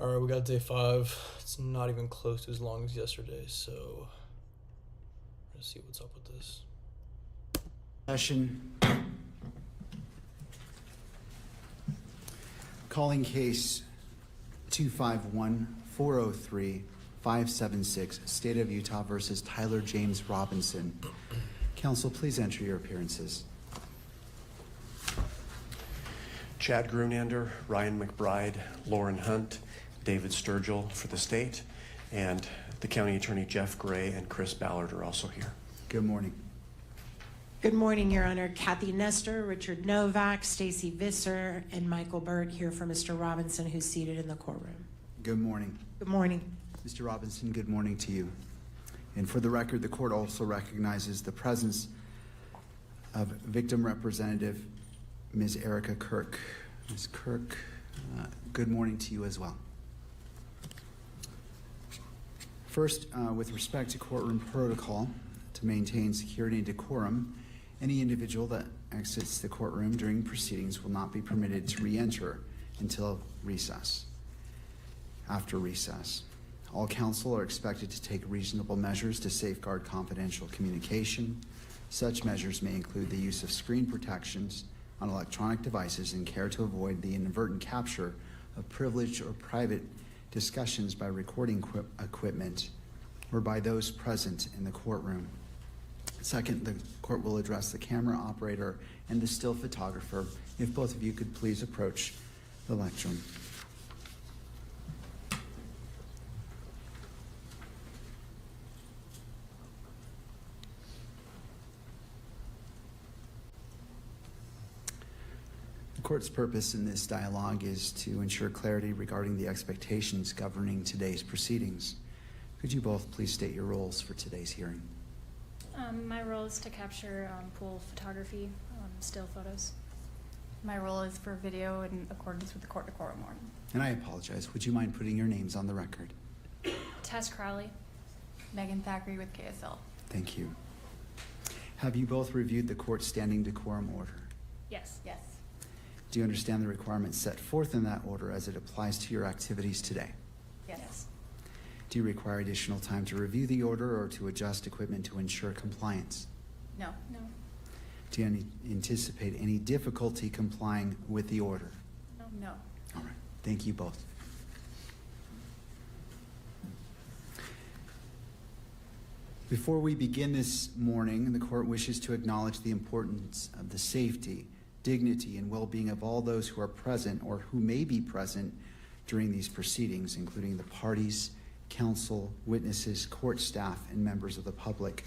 All right, we got day 5. It's not even close to as long as yesterday, so let's see what's up with this. Session. Calling case 251-403-576, State of Utah versus Tyler James Robinsonn. Counsel, please enter your appearances. Chad Grunander, Ryan McBride, Lauren Hunt, David Sturgill for the state, and the County Attorney Jeff Gray and Chris Ballard are also here. Good morning. Good morning, Your Honor. Kathy Nestor, Richard Novak, Stacy Visser, and Michael Burt here for Mr. Robinsonn, who's seated in the courtroom. Good morning. Good morning. Mr. Robinsonn, good morning to you. And for the record, the court also recognizes the presence of victim representative Ms. Erica Kirk. Ms. Kirk, good morning to you as well. First, with respect to courtroom protocol, to maintain security and decorum, any individual that exits the courtroom during proceedings will not be permitted to re-enter until recess. After recess, all counsel are expected to take reasonable measures to safeguard confidential communication. Such measures may include the use of screen protections on electronic devices and care to avoid the inadvertent capture of privileged or private discussions by recording equipment or by those present in the courtroom. Second, the court will address the camera operator and the still photographer. If both of you could please approach the lectern. The court's purpose in this dialogue is to ensure clarity regarding the expectations governing today's proceedings. Could you both please state your roles for today's hearing? My role is to capture pool photography, still photos. My role is for video in accordance with the court decorum order. And I apologize, would you mind putting your names on the record? Tess Crowley. Megan Thackeray with KSL. Thank you. Have you both reviewed the court's standing decorum order? Yes. Yes. Do you understand the requirements set forth in that order as it applies to your activities today? Yes. Do you require additional time to review the order or to adjust equipment to ensure compliance? No. No. Do you anticipate any difficulty complying with the order? No. All right, thank you both. Before we begin this morning, the court wishes to acknowledge the importance of the safety, dignity, and well-being of all those who are present or who may be present during these proceedings, including the parties, counsel, witnesses, court staff, and members of the public.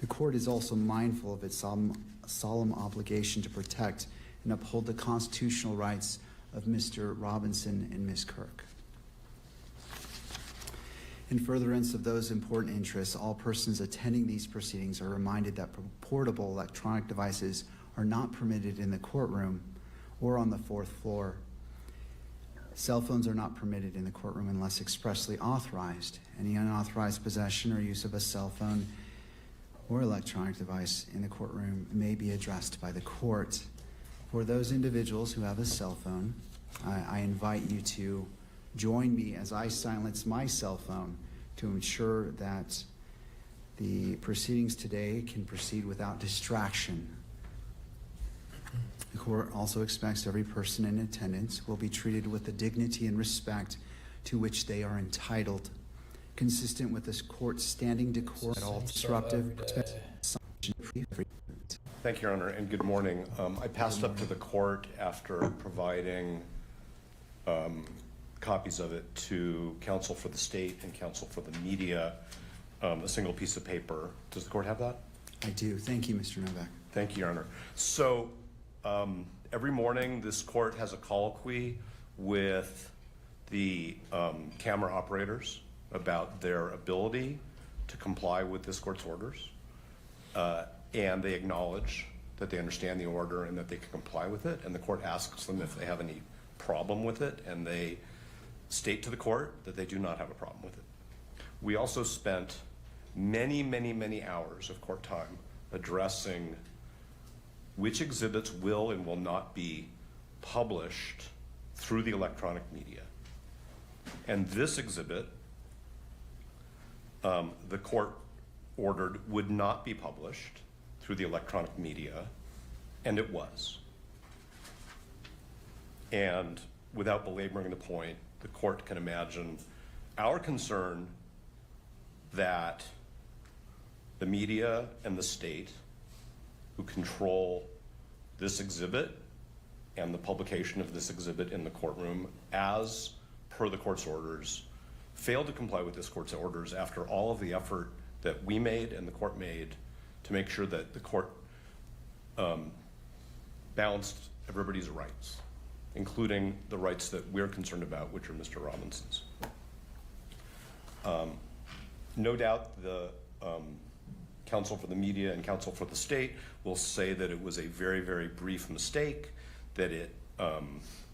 The court is also mindful of its solemn obligation to protect and uphold the constitutional rights of Mr. Robinsonn and Ms. Kirk. In furtherance of those important interests, all persons attending these proceedings are reminded that portable electronic devices are not permitted in the courtroom or on the 4th floor. Cell phones are not permitted in the courtroom unless expressly authorized. Any unauthorized possession or use of a cell phone or electronic device in the courtroom may be addressed by the court. For those individuals who have a cell phone, I invite you to join me as I silence my cell phone to ensure that the proceedings today can proceed without distraction. The court also expects every person in attendance will be treated with the dignity and respect to which they are entitled, consistent with this court's standing decorum at all disruptive. Thank you, Your Honor, and good morning. I passed up to the court after providing copies of it to counsel for the state and counsel for the media, a single piece of paper. Does the court have that? I do. Thank you, Mr. Novak. Thank you, Your Honor. So every morning this court has a colloquy with the camera operators about their ability to comply with this court's orders. And they acknowledge that they understand the order and that they can comply with it. And the court asks them if they have any problem with it, and they state to the court that they do not have a problem with it. We also spent many, many, many hours of court time addressing which exhibits will and will not be published through the electronic media. And this exhibit, the court ordered would not be published through the electronic media, and it was. And without belaboring the point, the court can imagine our concern that the media and the state who control this exhibit and the publication of this exhibit in the courtroom as per the court's orders failed to comply with this court's orders after all of the effort that we made and the court made to make sure that the court balanced everybody's rights, including the rights that we're concerned about, which are Mr. Robinson's. No doubt the counsel for the media and counsel for the state will say that it was a very, very brief mistake, that it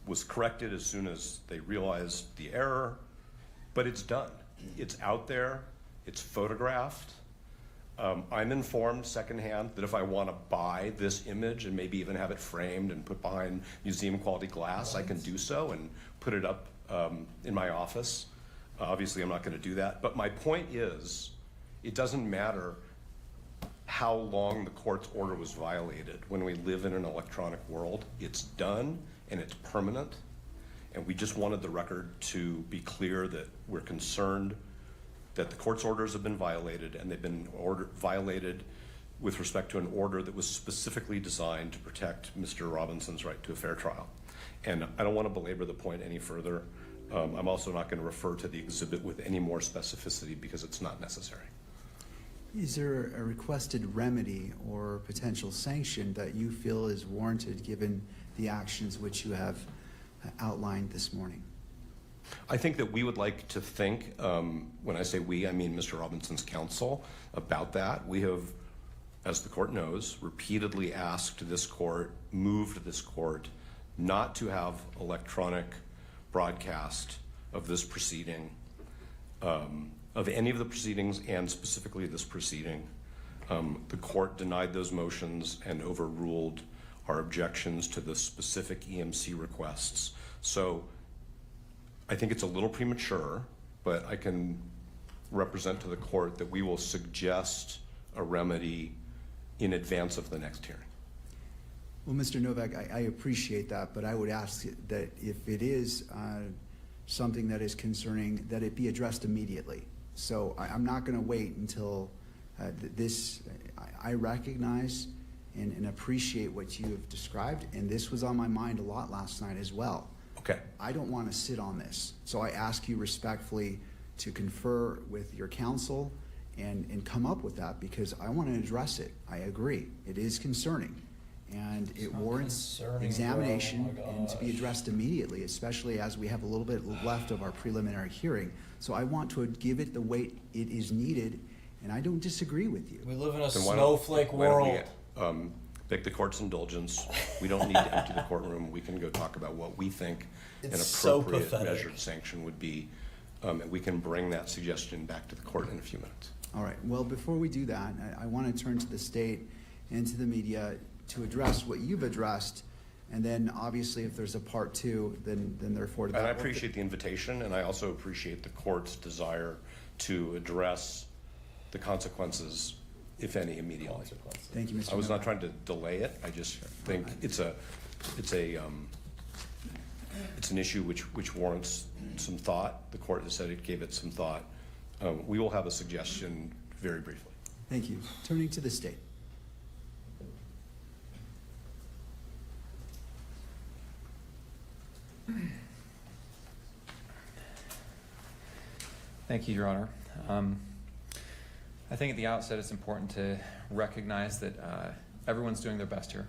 was corrected as soon as they realized the error, but it's done. It's out there, it's photographed. I'm informed secondhand that if I want to buy this image and maybe even have it framed and put behind museum quality glass, I can do so and put it up in my office. Obviously, I'm not going to do that. But my point is, it doesn't matter how long the court's order was violated. When we live in an electronic world, it's done and it's permanent. And we just wanted the record to be clear that we're concerned that the court's orders have been violated, and they've been violated with respect to an order that was specifically designed to protect Mr. Robinson's right to a fair trial. And I don't want to belabor the point any further. I'm also not going to refer to the exhibit with any more specificity because it's not necessary. Is there a requested remedy or potential sanction that you feel is warranted given the actions which you have outlined this morning? I think that we would like to think, when I say we, I mean Mr. Robinson's counsel, about that. We have, as the court knows, repeatedly asked this court, moved this court, not to have electronic broadcast of this proceeding, of any of the proceedings, and specifically this proceeding. The court denied those motions and overruled our objections to the specific EMC requests. So I think it's a little premature, but I can represent to the court that we will suggest a remedy in advance of the next hearing. Well, Mr. Novak, I appreciate that, but I would ask that if it is something that is concerning, that it be addressed immediately. So I'm not going to wait until this. I recognize and appreciate what you have described, and this was on my mind a lot last night as well. Okay. I don't want to sit on this, so I ask you respectfully to confer with your counsel and come up with that, because I want to address it. I agree. It is concerning, and it warrants examination and to be addressed immediately, especially as we have a little bit left of our preliminary hearing. So I want to give it the weight it is needed, and I don't disagree with you. We live in a Then why snowflake don't world. we beg the court's indulgence. We don't need to empty the courtroom. We can go talk about what we think It's an so appropriate pathetic. measured sanction would be, and we can bring that suggestion back to the court in a few minutes. All right. Well, before we do that, I want to turn to the state and to the media to address what you've addressed, and then obviously if there's a part two, then therefore. And I appreciate the invitation, and I also appreciate the court's desire to address the consequences, if any, immediately. Thank you, Mr. I was not Novak. trying to delay it. I just think it's an issue which warrants some thought. The court has said it gave it some thought. We will have a suggestion very briefly. Thank you. Turning to the state. Thank you, Your Honor. I think at the outset it's important to recognize that everyone's doing their best here.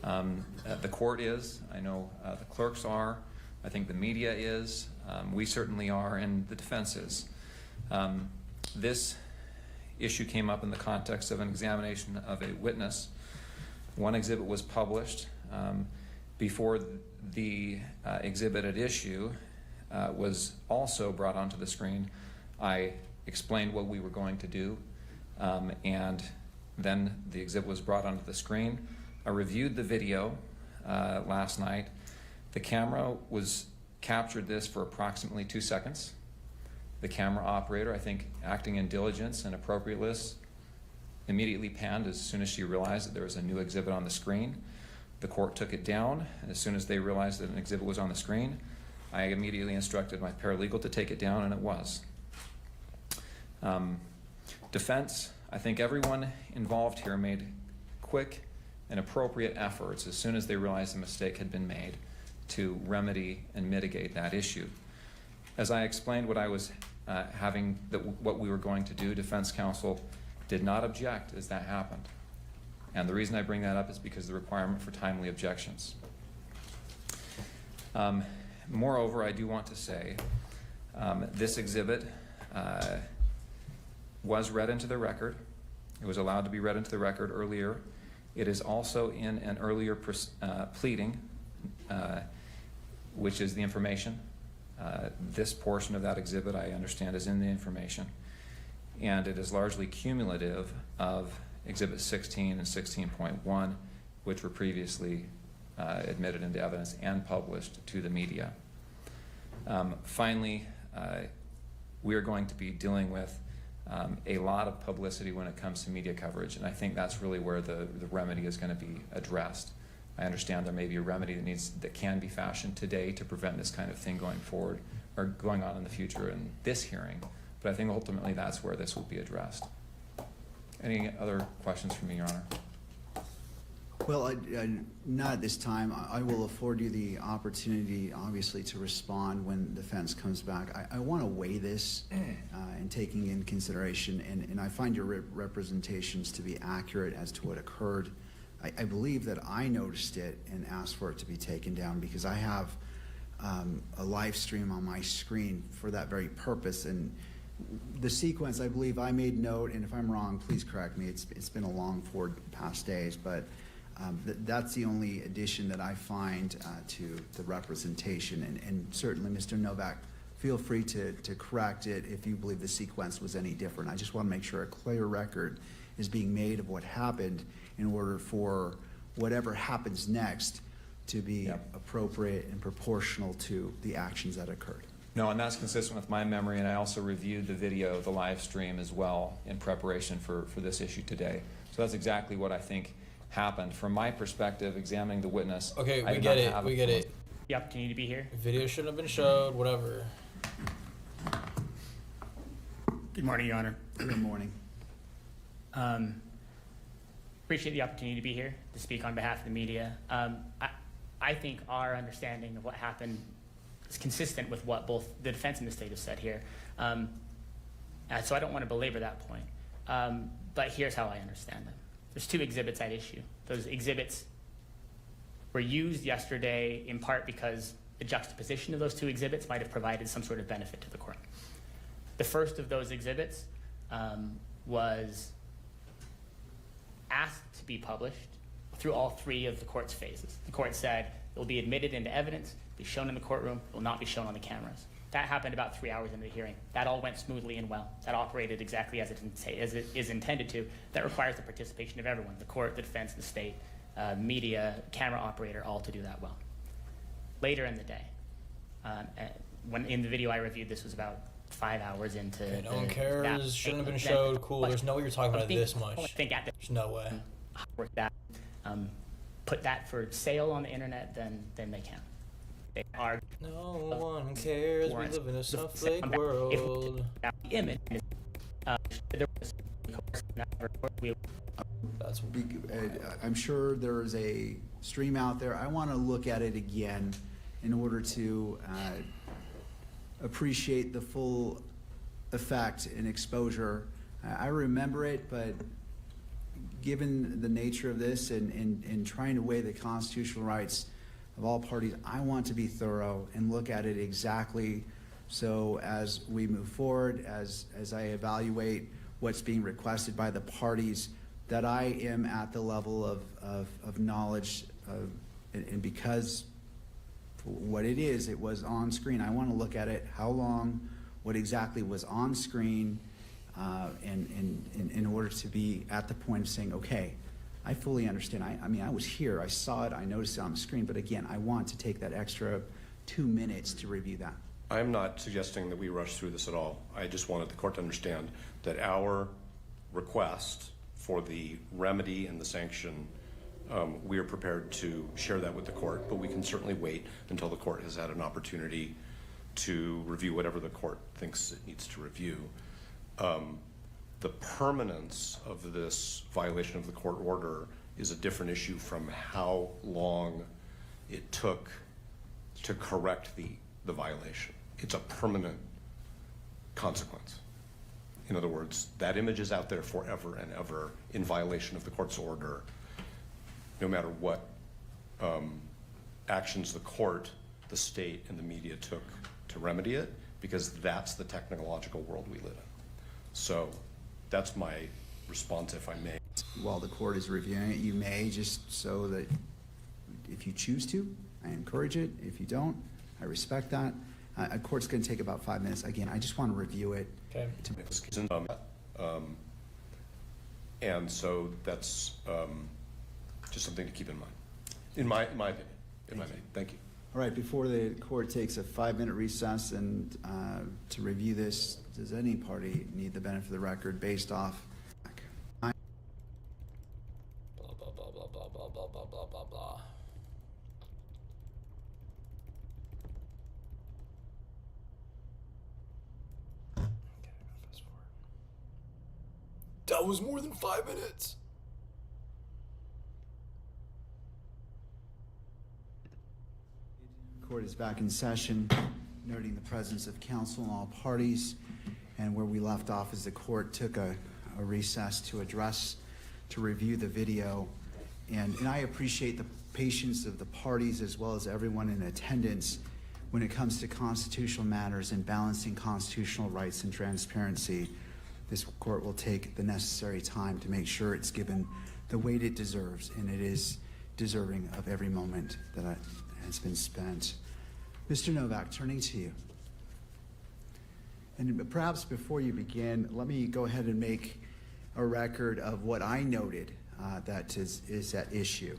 The court is, I know the clerks are, I think the media is, we certainly are, and the defense is. This issue came up in the context of an examination of a witness. One exhibit was published. Before the exhibit at issue was also brought onto the screen, I explained what we were going to do, and then the exhibit was brought onto the screen. I reviewed the video last night. The camera was captured this for approximately 2 seconds. The camera operator, I think acting in diligence and appropriateness, immediately panned as soon as she realized that there was a new exhibit on the screen. The court took it down. As soon as they realized that an exhibit was on the screen, I immediately instructed my paralegal to take it down, and it was. Defense, I think everyone involved here made quick and appropriate efforts as soon as they realized a mistake had been made to remedy and mitigate that issue. As I explained what I was what we were going to do, defense counsel did not object as that happened. And the reason I bring that up is because of the requirement for timely objections. Moreover, I do want to say this exhibit was read into the record. It was allowed to be read into the record earlier. It is also in an earlier pleading, which is the information. This portion of that exhibit, I understand, is in the information. And it is largely cumulative of Exhibit 16 and 16.1, which were previously admitted into evidence and published to the media. Finally, we are going to be dealing with a lot of publicity when it comes to media coverage, and I think that's really where the remedy is going to be addressed. I understand there may be a remedy that can be fashioned today to prevent this kind of thing going forward or going on in the future in this hearing, but I think ultimately that's where this will be addressed. Any other questions from me, Your Honor? Well, not at this time. I will afford you the opportunity, obviously, to respond when defense comes back. I want to weigh this and taking in consideration, and I find your representations to be accurate as to what occurred. I believe that I noticed it and asked for it to be taken down because I have a live stream on my screen for that very purpose. And the sequence, I believe I made note, and if I'm wrong, please correct me. It's been a long 4 past days, but that's the only addition that I find to the representation. And certainly, Mr. Novak, feel free to correct it if you believe the sequence was any different. I just want to make sure a clear record is being made of what happened in order for whatever happens next to be appropriate and proportional to the actions that occurred. No, and that's consistent with my memory, and I also reviewed the video, the live stream as well in preparation for this issue today. So that's exactly what I think happened. From my perspective, examining the witness, Okay, I we did get not it. have We a- get it. The opportunity to be here. Video shouldn't have been showed. Whatever. Good morning, Your Honor. Good morning. Appreciate the opportunity to be here to speak on behalf of the media. I think our understanding of what happened is consistent with what both the defense and the state have said here. So I don't want to belabor that point. But here's how I understand them. There's 2 exhibits at issue. Those exhibits were used yesterday in part because the juxtaposition of those 2 exhibits might have provided some sort of benefit to the court. The first of those exhibits was asked to be published through all 3 of the court's phases. The court said it will be admitted into evidence, be shown in the courtroom, it will not be shown on the cameras. That happened about 3 hours into the hearing. That all went smoothly and well. That operated exactly as it is intended to. That requires the participation of everyone, the court, the defense, the state, media, camera operator, all to do that well. Later in the day, when in the video I reviewed, this was about 5 hours into Okay, no one cares. that. Shouldn't have been Then- showed. Cool. There's no way you're talking about it think- this much. I think at There's no way. that put that for sale on the internet, then they can. They are No one cares. We warrants live in a the- snowflake if- world. the image. There was we That's I'm sure there is a stream out there. I want to look at it again in order to appreciate the full effect and exposure. I remember it, but given the nature of this and trying to weigh the constitutional rights of all parties, I want to be thorough and look at it exactly so as we move forward, as I evaluate what's being requested by the parties, that I am at the level of knowledge and because what it is, it was on screen. I want to look at it, how long, what exactly was on screen, and in order to be at the point of saying, okay, I fully understand. I mean, I was here, I saw it, I noticed it on the screen, but again, I want to take that extra 2 minutes to review that. I'm not suggesting that we rush through this at all. I just wanted the court to understand that our request for the remedy and the sanction, we are prepared to share that with the court, but we can certainly wait until the court has had an opportunity to review whatever the court thinks it needs to review. The permanence of this violation of the court order is a different issue from how long it took to correct the violation. It's a permanent consequence. In other words, that image is out there forever and ever in violation of the court's order, no matter what actions the court, the state, and the media took to remedy it, because that's the technological world we live in. So that's my response, if I may. While the court is reviewing it, you may, just so that if you choose to, I encourage it. If you don't, I respect that. A court's going to take about 5 minutes. Again, I just want to review it. Okay. And so that's just something to keep in mind, in my opinion. Thank you. All right, before the court takes a 5-minute recess and to review this, does any party need the benefit of the record based off? Blah, blah, blah, blah, blah, blah, blah, blah, blah, blah, blah. Okay, I'm gonna fast forward. That was more than 5 minutes. Court is back in session, noting the presence of counsel and all parties. And where we left off is the court took a recess to review the video. And I appreciate the patience of the parties as well as everyone in attendance when it comes to constitutional matters and balancing constitutional rights and transparency. This court will take the necessary time to make sure it's given the weight it deserves, and it is deserving of every moment that has been spent. Mr. Novak, turning to you. And perhaps before you begin, let me go ahead and make a record of what I noted that is at issue.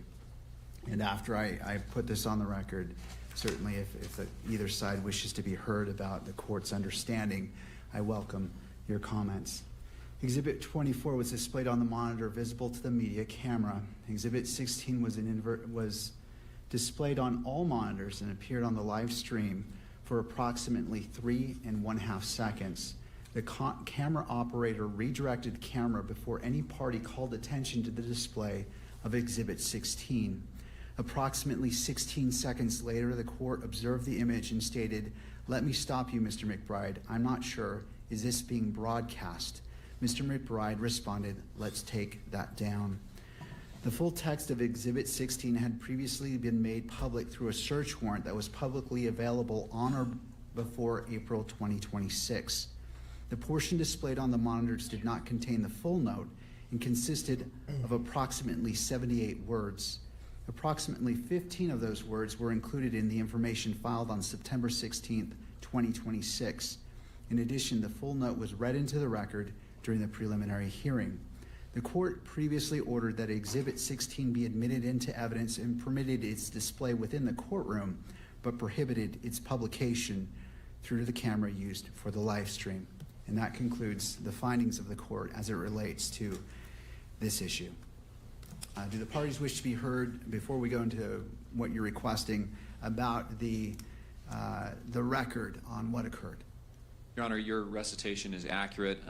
And after I put this on the record, certainly if either side wishes to be heard about the court's understanding, I welcome your comments. Exhibit 24 was displayed on the monitor visible to the media camera. Exhibit 16 was displayed on all monitors and appeared on the live stream for approximately 3.5 seconds. The camera operator redirected the camera before any party called attention to the display of Exhibit 16. Approximately 16 seconds later, the court observed the image and stated, "Let me stop you, Mr. McBride. I'm not sure. Is this being broadcast?" Mr. McBride responded, "Let's take that down." The full text of Exhibit 16 had previously been made public through a search warrant that was publicly available on or before April 2026. The portion displayed on the monitors did not contain the full note and consisted of approximately 78 words. Approximately 15 of those words were included in the information filed on September 16th, 2026. In addition, the full note was read into the record during the preliminary hearing. The court previously ordered that Exhibit 16 be admitted into evidence and permitted its display within the courtroom, but prohibited its publication through the camera used for the live stream. And that concludes the findings of the court as it relates to this issue. Do the parties wish to be heard before we go into what you're requesting about the record on what occurred? Your Honor, your recitation is accurate.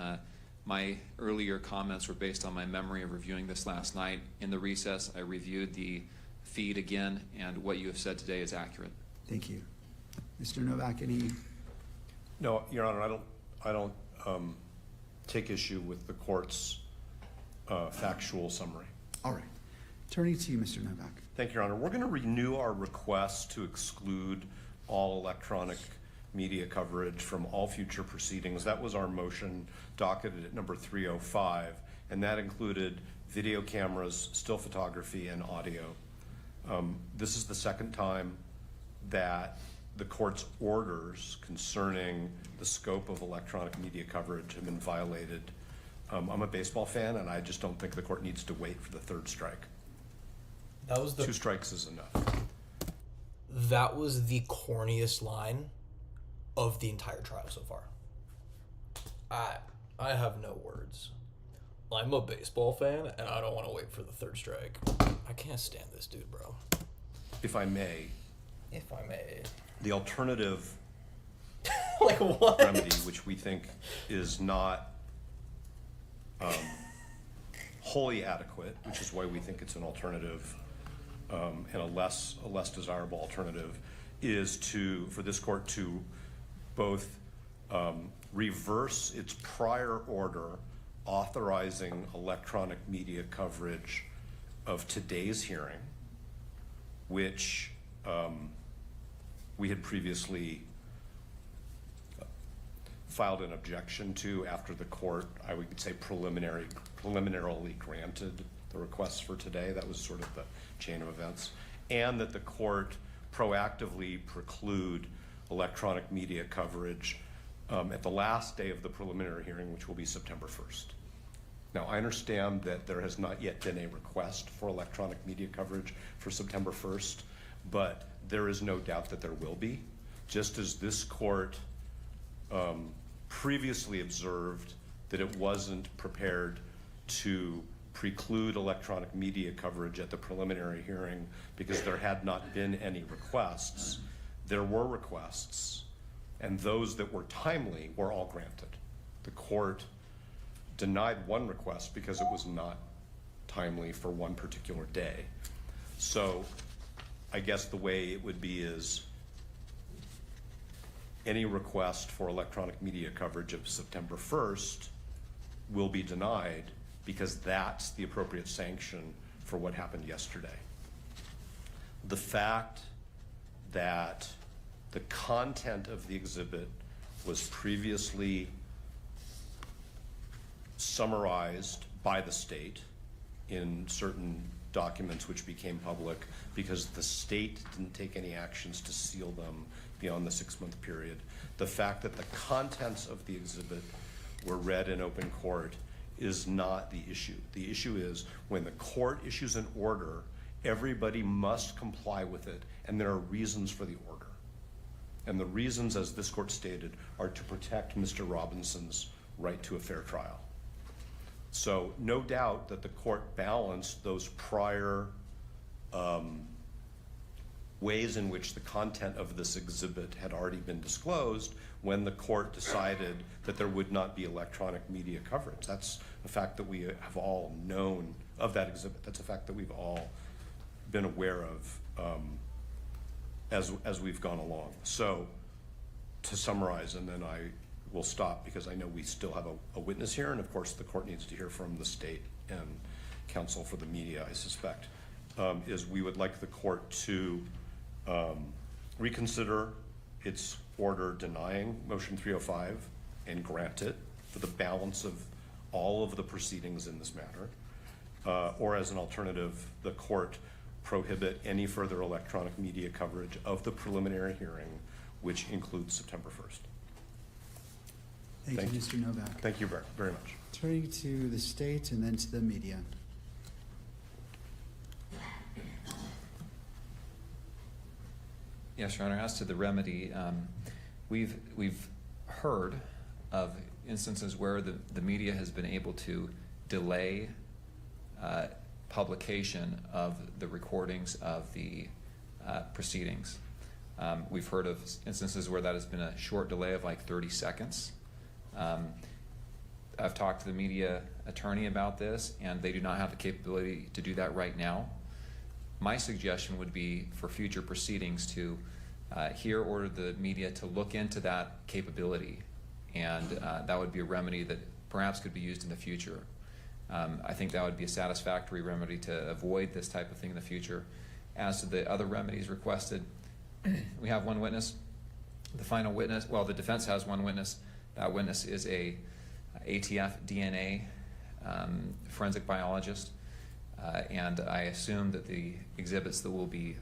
My earlier comments were based on my memory of reviewing this last night. In the recess, I reviewed the feed again, and what you have said today is accurate. Thank you. Mr. Novak, any? No, Your Honor, I don't take issue with the court's factual summary. All right. Turning to you, Mr. Novak. Thank you, Your Honor. We're going to renew our request to exclude all electronic media coverage from all future proceedings. That was our motion docketed at number 305, and that included video cameras, still photography, and audio. This is the second time that the court's orders concerning the scope of electronic media coverage have been violated. I'm a baseball fan, and I just don't think the court needs to wait for the third strike. That was the 2 strikes is enough. That was the corniest line of the entire trial so far. I have no words. I'm a baseball fan, and I don't want to wait for the third strike. I can't stand this dude, bro. If I may, the alternative like what? remedy, which we think is not wholly adequate, which is why we think it's an alternative and a less desirable alternative, is for this court to both reverse its prior order authorizing electronic media coverage of today's hearing, which we had previously filed an objection to after the court, I would say, preliminarily granted the requests for today. That was sort of the chain of events. And that the court proactively preclude electronic media coverage at the last day of the preliminary hearing, which will be September 1st. Now, I understand that there has not yet been a request for electronic media coverage for September 1st, but there is no doubt that there will be, just as this court previously observed that it wasn't prepared to preclude electronic media coverage at the preliminary hearing because there had not been any requests. There were requests, and those that were timely were all granted. The court denied one request because it was not timely for one particular day. So I guess the way it would be is any request for electronic media coverage of September 1st will be denied because that's the appropriate sanction for what happened yesterday. The fact that the content of the exhibit was previously summarized by the state in certain documents which became public because the state didn't take any actions to seal them beyond the 6-month period. The fact that the contents of the exhibit were read in open court is not the issue. The issue is when the court issues an order, everybody must comply with it, and there are reasons for the order. And the reasons, as this court stated, are to protect Mr. Robinson's right to a fair trial. So no doubt that the court balanced those prior ways in which the content of this exhibit had already been disclosed when the court decided that there would not be electronic media coverage. That's a fact that we have all known of that exhibit. That's a fact that we've all been aware of as we've gone along. So to summarize, and then I will stop because I know we still have a witness here, and of course the court needs to hear from the state and counsel for the media, I suspect, is we would like the court to reconsider its order denying Motion 305 and grant it for the balance of all of the proceedings in this matter, or as an alternative, the court prohibit any further electronic media coverage of the preliminary hearing, which includes September 1st. Thank you, Mr. Novak. Thank you very much. Turning to the state and then to the media. Yes, Your Honor. As to the remedy, we've heard of instances where the media has been able to delay publication of the recordings of the proceedings. We've heard of instances where that has been a short delay of like 30 seconds. I've talked to the media attorney about this, and they do not have the capability to do that right now. My suggestion would be for future proceedings to order the media to look into that capability, and that would be a remedy that perhaps could be used in the future. I think that would be a satisfactory remedy to avoid this type of thing in the future. As to the other remedies requested, we have one witness. The final witness, well, the defense has one witness. That witness is a ATF DNA forensic biologist, and I assume that the exhibits that will be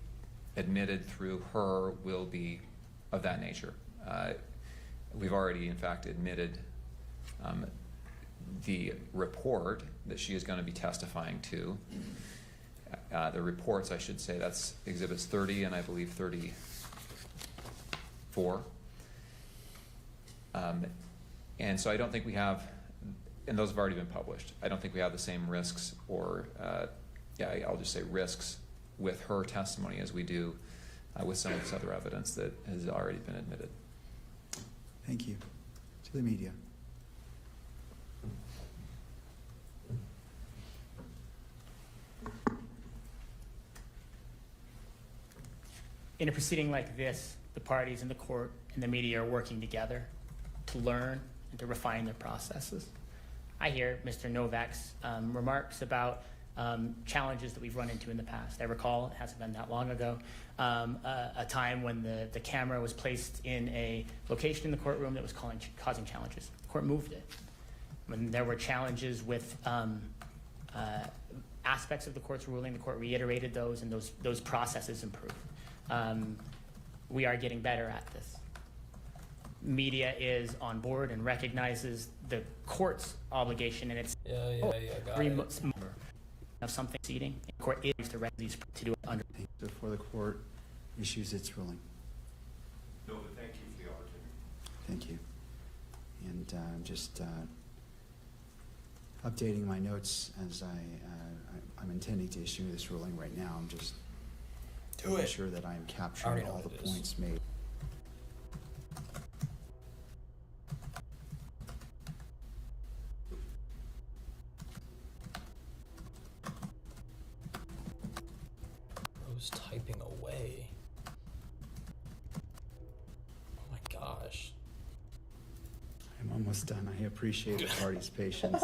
admitted through her will be of that nature. We've already, in fact, admitted the report that she is going to be testifying to. the reports, I should say. That's exhibits 30 and I believe 34. And so I don't think we have, and those have already been published, I don't think we have the same risks or, I'll just say risks with her testimony as we do with some of this other evidence that has already been admitted. Thank you. To the media. In a proceeding like this, the parties in the court and the media are working together to learn and to refine their processes. I hear Mr. Novak's remarks about challenges that we've run into in the past. I recall, it hasn't been that long ago, a time when the camera was placed in a location in the courtroom that was causing challenges. The court moved it. When there were challenges with aspects of the court's ruling, the court reiterated those, and those processes improved. We are getting better at this. Media is on board and recognizes the court's obligation, and it's Got it. of something seating. The court is to these to do it under. Before the court issues its ruling. No, but thank you for the opportunity. Thank you. And just updating my notes as I'm intending to issue this ruling right now. I'm just making sure that I am capturing already know all the what it is. points made. Rose typing away. Oh my gosh. I'm almost done. I appreciate the party's patience.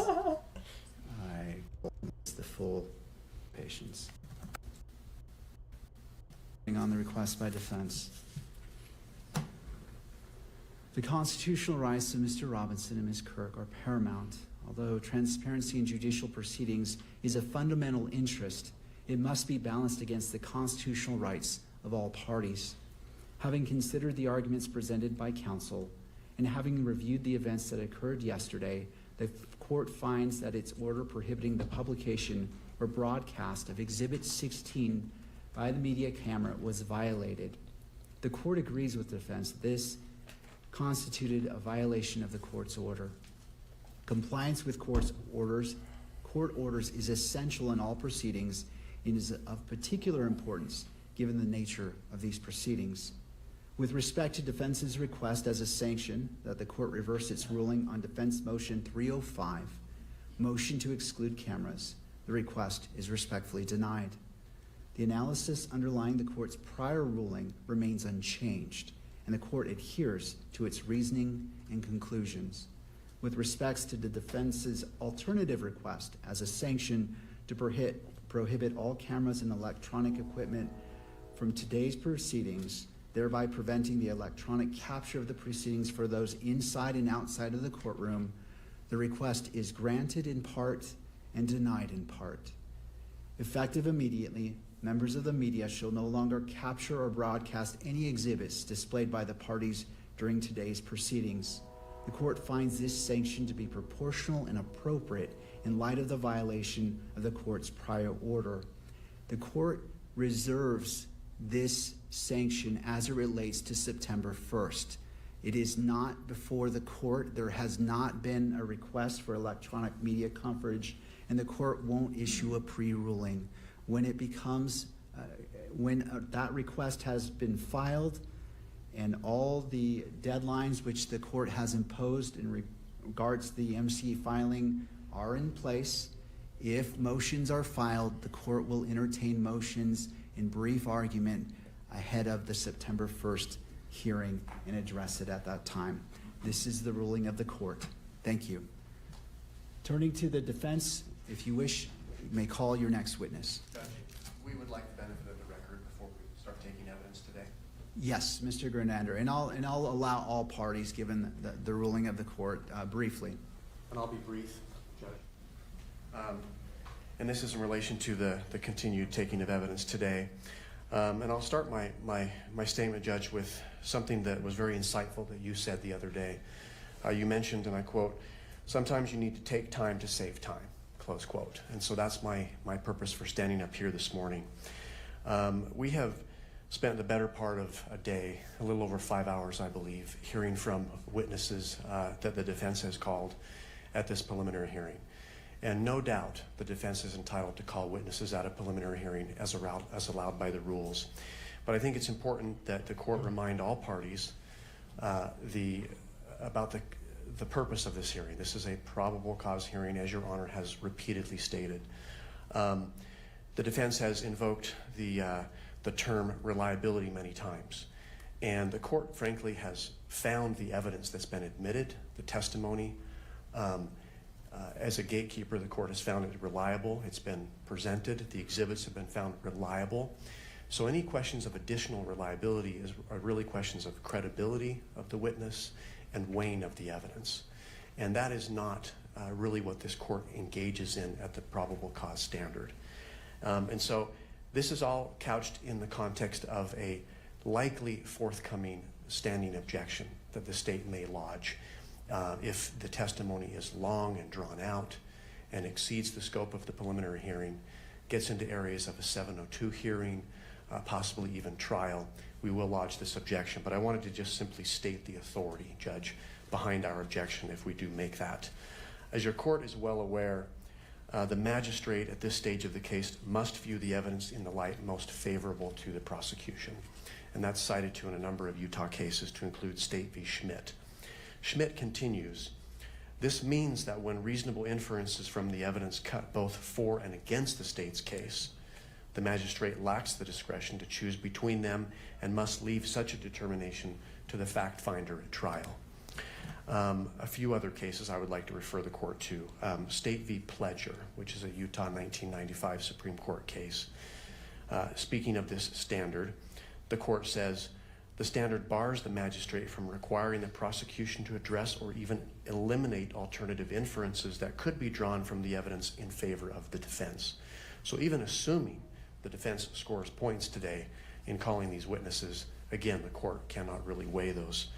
It's the full patience. On the request by defense. The constitutional rights of Mr. Robinson and Ms. Kirk are paramount. Although transparency in judicial proceedings is a fundamental interest, it must be balanced against the constitutional rights of all parties. Having considered the arguments presented by counsel and having reviewed the events that occurred yesterday, the court finds that its order prohibiting the publication or broadcast of Exhibit 16 by the media camera was violated. The court agrees with the defense that this constituted a violation of the court's order. Compliance with court orders is essential in all proceedings and is of particular importance given the nature of these proceedings. With respect to defense's request as a sanction that the court reverse its ruling on defense motion 305, motion to exclude cameras, the request is respectfully denied. The analysis underlying the court's prior ruling remains unchanged, and the court adheres to its reasoning and conclusions. With respects to the defense's alternative request as a sanction to prohibit all cameras and electronic equipment from today's proceedings, thereby preventing the electronic capture of the proceedings for those inside and outside of the courtroom, the request is granted in part and denied in part. Effective immediately, members of the media shall no longer capture or broadcast any exhibits displayed by the parties during today's proceedings. The court finds this sanction to be proportional and appropriate in light of the violation of the court's prior order. The court reserves this sanction as it relates to September 1st. It is not before the court. There has not been a request for electronic media coverage, and the court won't issue a pre-ruling. When it becomes, that request has been filed and all the deadlines which the court has imposed in regards to the MC filing are in place, if motions are filed, the court will entertain motions in brief argument ahead of the September 1st hearing and address it at that time. This is the ruling of the court. Thank you. Turning to the defense, if you wish, you may call your next witness. Judge, we would like the benefit of the record before we start taking evidence today. Yes, Mr. Grenander, and I'll allow all parties, given the ruling of the court, briefly. And I'll be brief, Judge. And this is in relation to the continued taking of evidence today. And I'll start my statement, Judge, with something that was very insightful that you said the other day. You mentioned, and I quote, "Sometimes you need to take time to save time." close quote. And so that's my purpose for standing up here this morning. We have spent the better part of a day, a little over 5 hours, I believe, hearing from witnesses that the defense has called at this preliminary hearing. And no doubt the defense is entitled to call witnesses at a preliminary hearing as allowed by the rules. But I think it's important that the court remind all parties about the purpose of this hearing. This is a probable cause hearing, as Your Honor has repeatedly stated. The defense has invoked the term reliability many times. And the court, frankly, has found the evidence that's been admitted, the testimony. As a gatekeeper, the court has found it reliable. It's been presented. The exhibits have been found reliable. So any questions of additional reliability are really questions of credibility of the witness and weighing of the evidence. And that is not really what this court engages in at the probable cause standard. And so this is all couched in the context of a likely forthcoming standing objection that the state may lodge if the testimony is long and drawn out and exceeds the scope of the preliminary hearing, gets into areas of a 702 hearing, possibly even trial. We will lodge this objection, but I wanted to just simply state the authority, Judge, behind our objection if we do make that. As your court is well aware, the magistrate at this stage of the case must view the evidence in the light most favorable to the prosecution. And that's cited to in a number of Utah cases, to include State v. Schmidt. Schmidt continues, this means that when reasonable inferences from the evidence cut both for and against the state's case, the magistrate lacks the discretion to choose between them and must leave such a determination to the fact finder at trial. A few other cases I would like to refer the court to. State v. Pledger, which is a Utah 1995 Supreme Court case. Speaking of this standard, the court says, the standard bars the magistrate from requiring the prosecution to address or even eliminate alternative inferences that could be drawn from the evidence in favor of the defense. So even assuming the defense scores points today in calling these witnesses, again, the court cannot really weigh those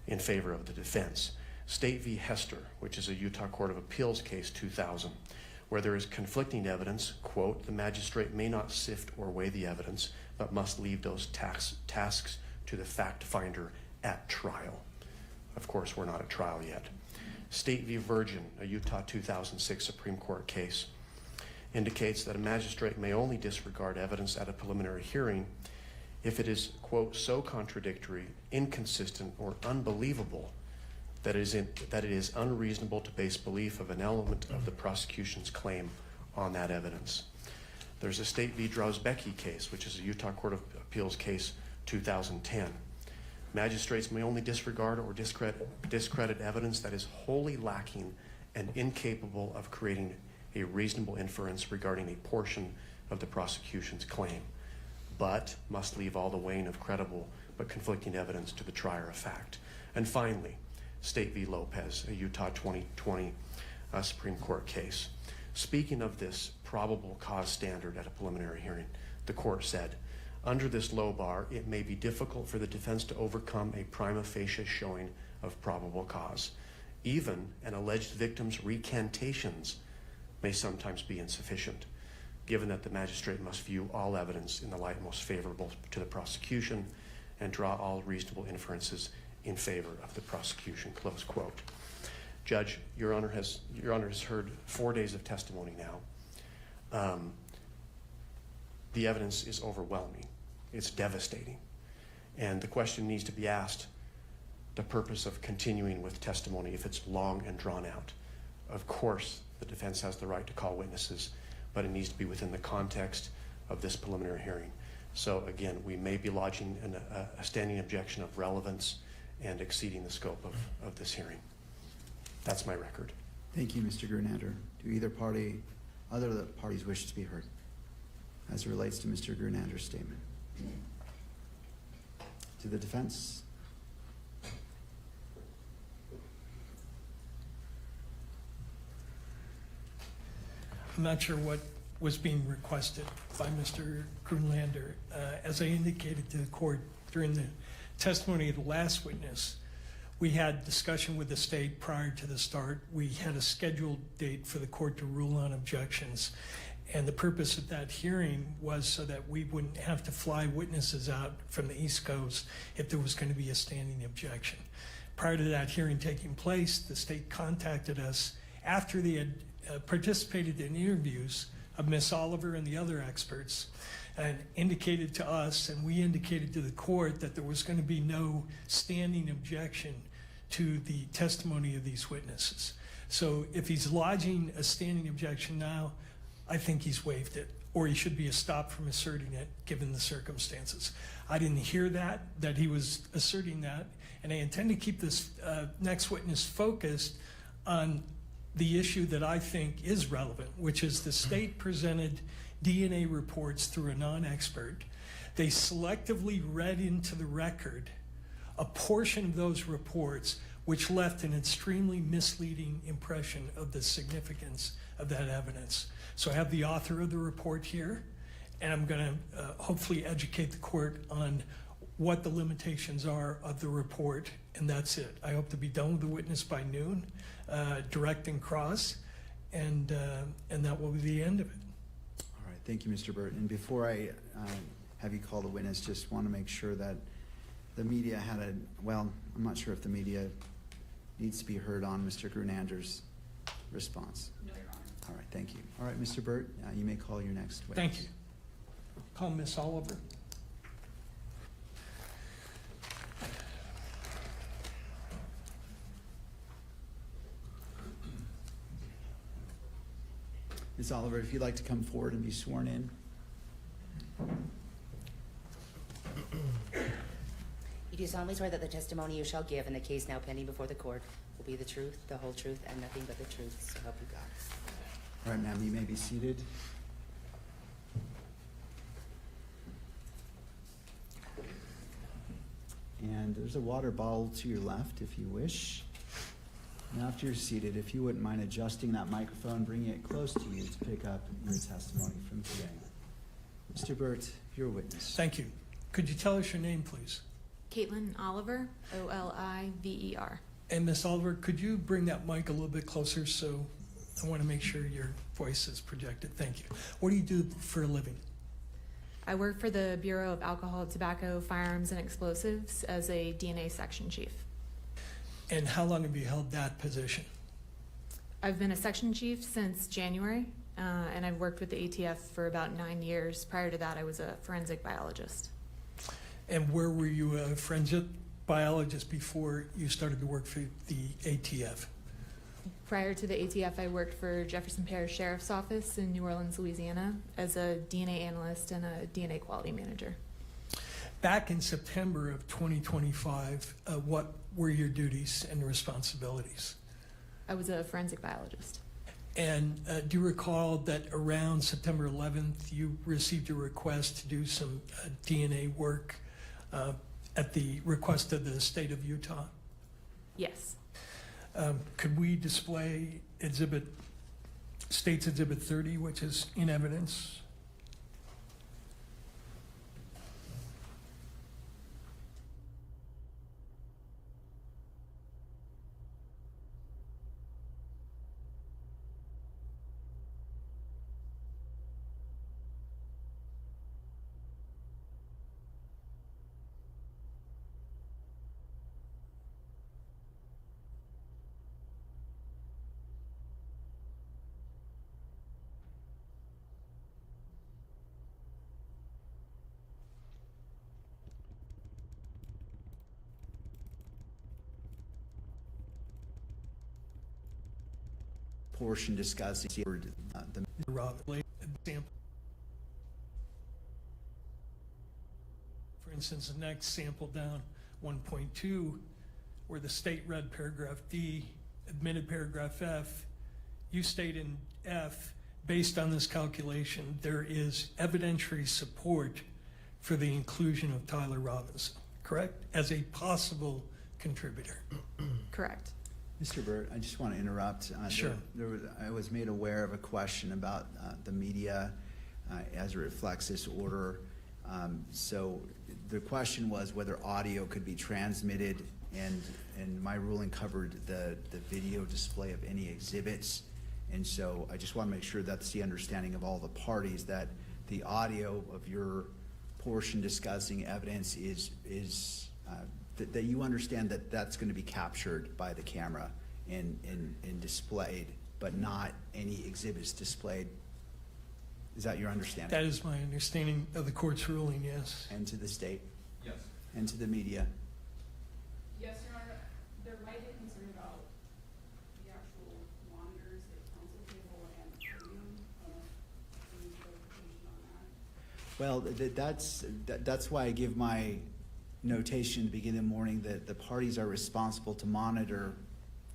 in favor of the defense. State v. Hester, which is a Utah Court of Appeals case 2000, where there is conflicting evidence, quote, the magistrate may not sift or weigh the evidence, but must leave those tasks to the fact finder at trial. Of course, we're not at trial yet. State v. Virgin, a Utah 2006 Supreme Court case, indicates that a magistrate may only disregard evidence at a preliminary hearing if it is, quote, so contradictory, inconsistent, or unbelievable that it is unreasonable to base belief of an element of the prosecution's claim on that evidence. There's a State v. Drozbecki case, which is a Utah Court of Appeals case 2010. Magistrates may only disregard or discredit evidence that is wholly lacking and incapable of creating a reasonable inference regarding a portion of the prosecution's claim, but must leave all the weighing of credible but conflicting evidence to the trier of fact. And finally, State v. Lopez, a Utah 2020 Supreme Court case. Speaking of this probable cause standard at a preliminary hearing, the court said, under this low bar, it may be difficult for the defense to overcome a prima facie showing of probable cause. Even an alleged victim's recantations may sometimes be insufficient, given that the magistrate must view all evidence in the light most favorable to the prosecution and draw all reasonable inferences in favor of the prosecution, close quote. Judge, Your Honor has heard 4 days of testimony now. The evidence is overwhelming. It's devastating. And the question needs to be asked, the purpose of continuing with testimony if it's long and drawn out. Of course, the defense has the right to call witnesses, but it needs to be within the context of this preliminary hearing. So again, we may be lodging a standing objection of relevance and exceeding the scope of this hearing. That's my record. Thank you, Mr. Grunander. Do other parties wish to be heard as it relates to Mr. Grunander's statement? To the defense? I'm not sure what was being requested by Mr. Grunlander. As I indicated to the court during the testimony of the last witness, We had discussion with the state prior to the start. We had a scheduled date for the court to rule on objections. And the purpose of that hearing was so that we wouldn't have to fly witnesses out from the East Coast if there was going to be a standing objection. Prior to that hearing taking place, the state contacted us after they had participated in interviews of Ms. Oliver and the other experts, and indicated to us, and we indicated to the court, that there was going to be no standing objection to the testimony of these witnesses. So if he's lodging a standing objection now, I think he's waived it, or he should be stopped from asserting it given the circumstances. I didn't hear that he was asserting that, and I intend to keep this next witness focused on the issue that I think is relevant, which is the state presented DNA reports through a non-expert. They selectively read into the record a portion of those reports which left an extremely misleading impression of the significance of that evidence. So I have the author of the report here, and I'm going to hopefully educate the court on what the limitations are of the report, and that's it. I hope to be done with the witness by noon, direct and cross, and that will be the end of it. All right, thank you, Mr. Burt. And before I have you call the witness, just want to make sure that the media had I'm not sure if the media needs to be heard on Mr. Grunander's response. No, Your Honor. All right, thank you. All right, Mr. Burt, you may call your next witness. Thank you. Call Miss Oliver. Ms. Oliver, if you'd like to come forward and be sworn in. You do solemnly swear that the testimony you shall give in the case now pending before the court will be the truth, the whole truth, and nothing but the truth, so help you God. All right, ma'am, you may be seated. And there's a water bottle to your left if you wish. And after you're seated, if you wouldn't mind adjusting that microphone, bringing it close to you to pick up your testimony from today. Mr. Burt, your witness. Thank you. Could you tell us your name, please? Caitlin Oliver, Oliver. And Miss Oliver, could you bring that mic a little bit closer, so I want to make sure your voice is projected. Thank you. What do you do for a living? I work for the Bureau of Alcohol, Tobacco, Firearms, and Explosives as a DNA section chief. And how long have you held that position? I've been a section chief since January, and I've worked with the ATF for about 9 years. Prior to that, I was a forensic biologist. And where were you a forensic biologist before you started to work for the ATF? Prior to the ATF, I worked for Jefferson Parish Sheriff's Office in New Orleans, Louisiana, as a DNA analyst and a DNA quality manager. Back in September of 2025, what were your duties and responsibilities? I was a forensic biologist. And do you recall that around September 11th, you received a request to do some DNA work at the request of the state of Utah? Yes. Could we display State's Exhibit 30, which is in evidence? Portion discussing the sample. For instance, the next sample down, 1.2, where the state read paragraph D, admitted paragraph F, you state in F, based on this calculation, there is evidentiary support for the inclusion of Tyler Robinson, correct? As a possible contributor. Correct. Mr. Burt, I just want to interrupt. Sure. I was made aware of a question about the media as it reflects this order So the question was whether audio could be transmitted, and my ruling covered the video display of any exhibits. And so I just want to make sure that's the understanding of all the parties, that the audio of your portion discussing evidence is that you understand that that's going to be captured by the camera and displayed, but not any exhibits displayed. Is that your understanding? That is my understanding of the court's ruling, yes. And to the state? Yes. And to the media? Yes, Your Honor. There might be concern about the actual monitors, the counsel table, and the podium. Any clarification on that? Well, that's why I give my notation at the beginning of the morning that the parties are responsible to monitor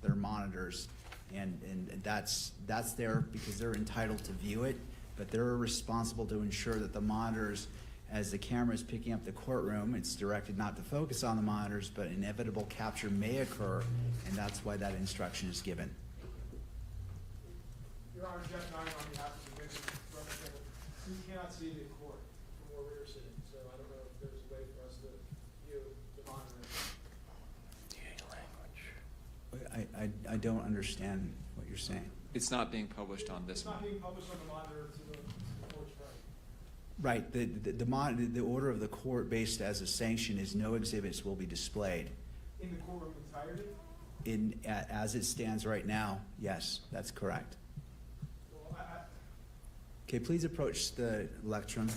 their monitors, and that's there because they're entitled to view it, but they're responsible to ensure that the monitors, as the camera is picking up the courtroom, it's directed not to focus on the monitors, but inevitable capture may occur, and that's why that instruction is given. Your Honor, Jeff Nye on behalf of the victim representative. We cannot see the court from where we are sitting, so I don't know if there's a way for us to view the monitor. I don't understand what you're saying. It's not being published on this It's one. not being published on the monitor to the court's right. Right. The order of the court based as a sanction is no exhibits will be displayed. In the courtroom entirety? As it stands right now, yes, that's correct. Well, Okay, please approach the lectern.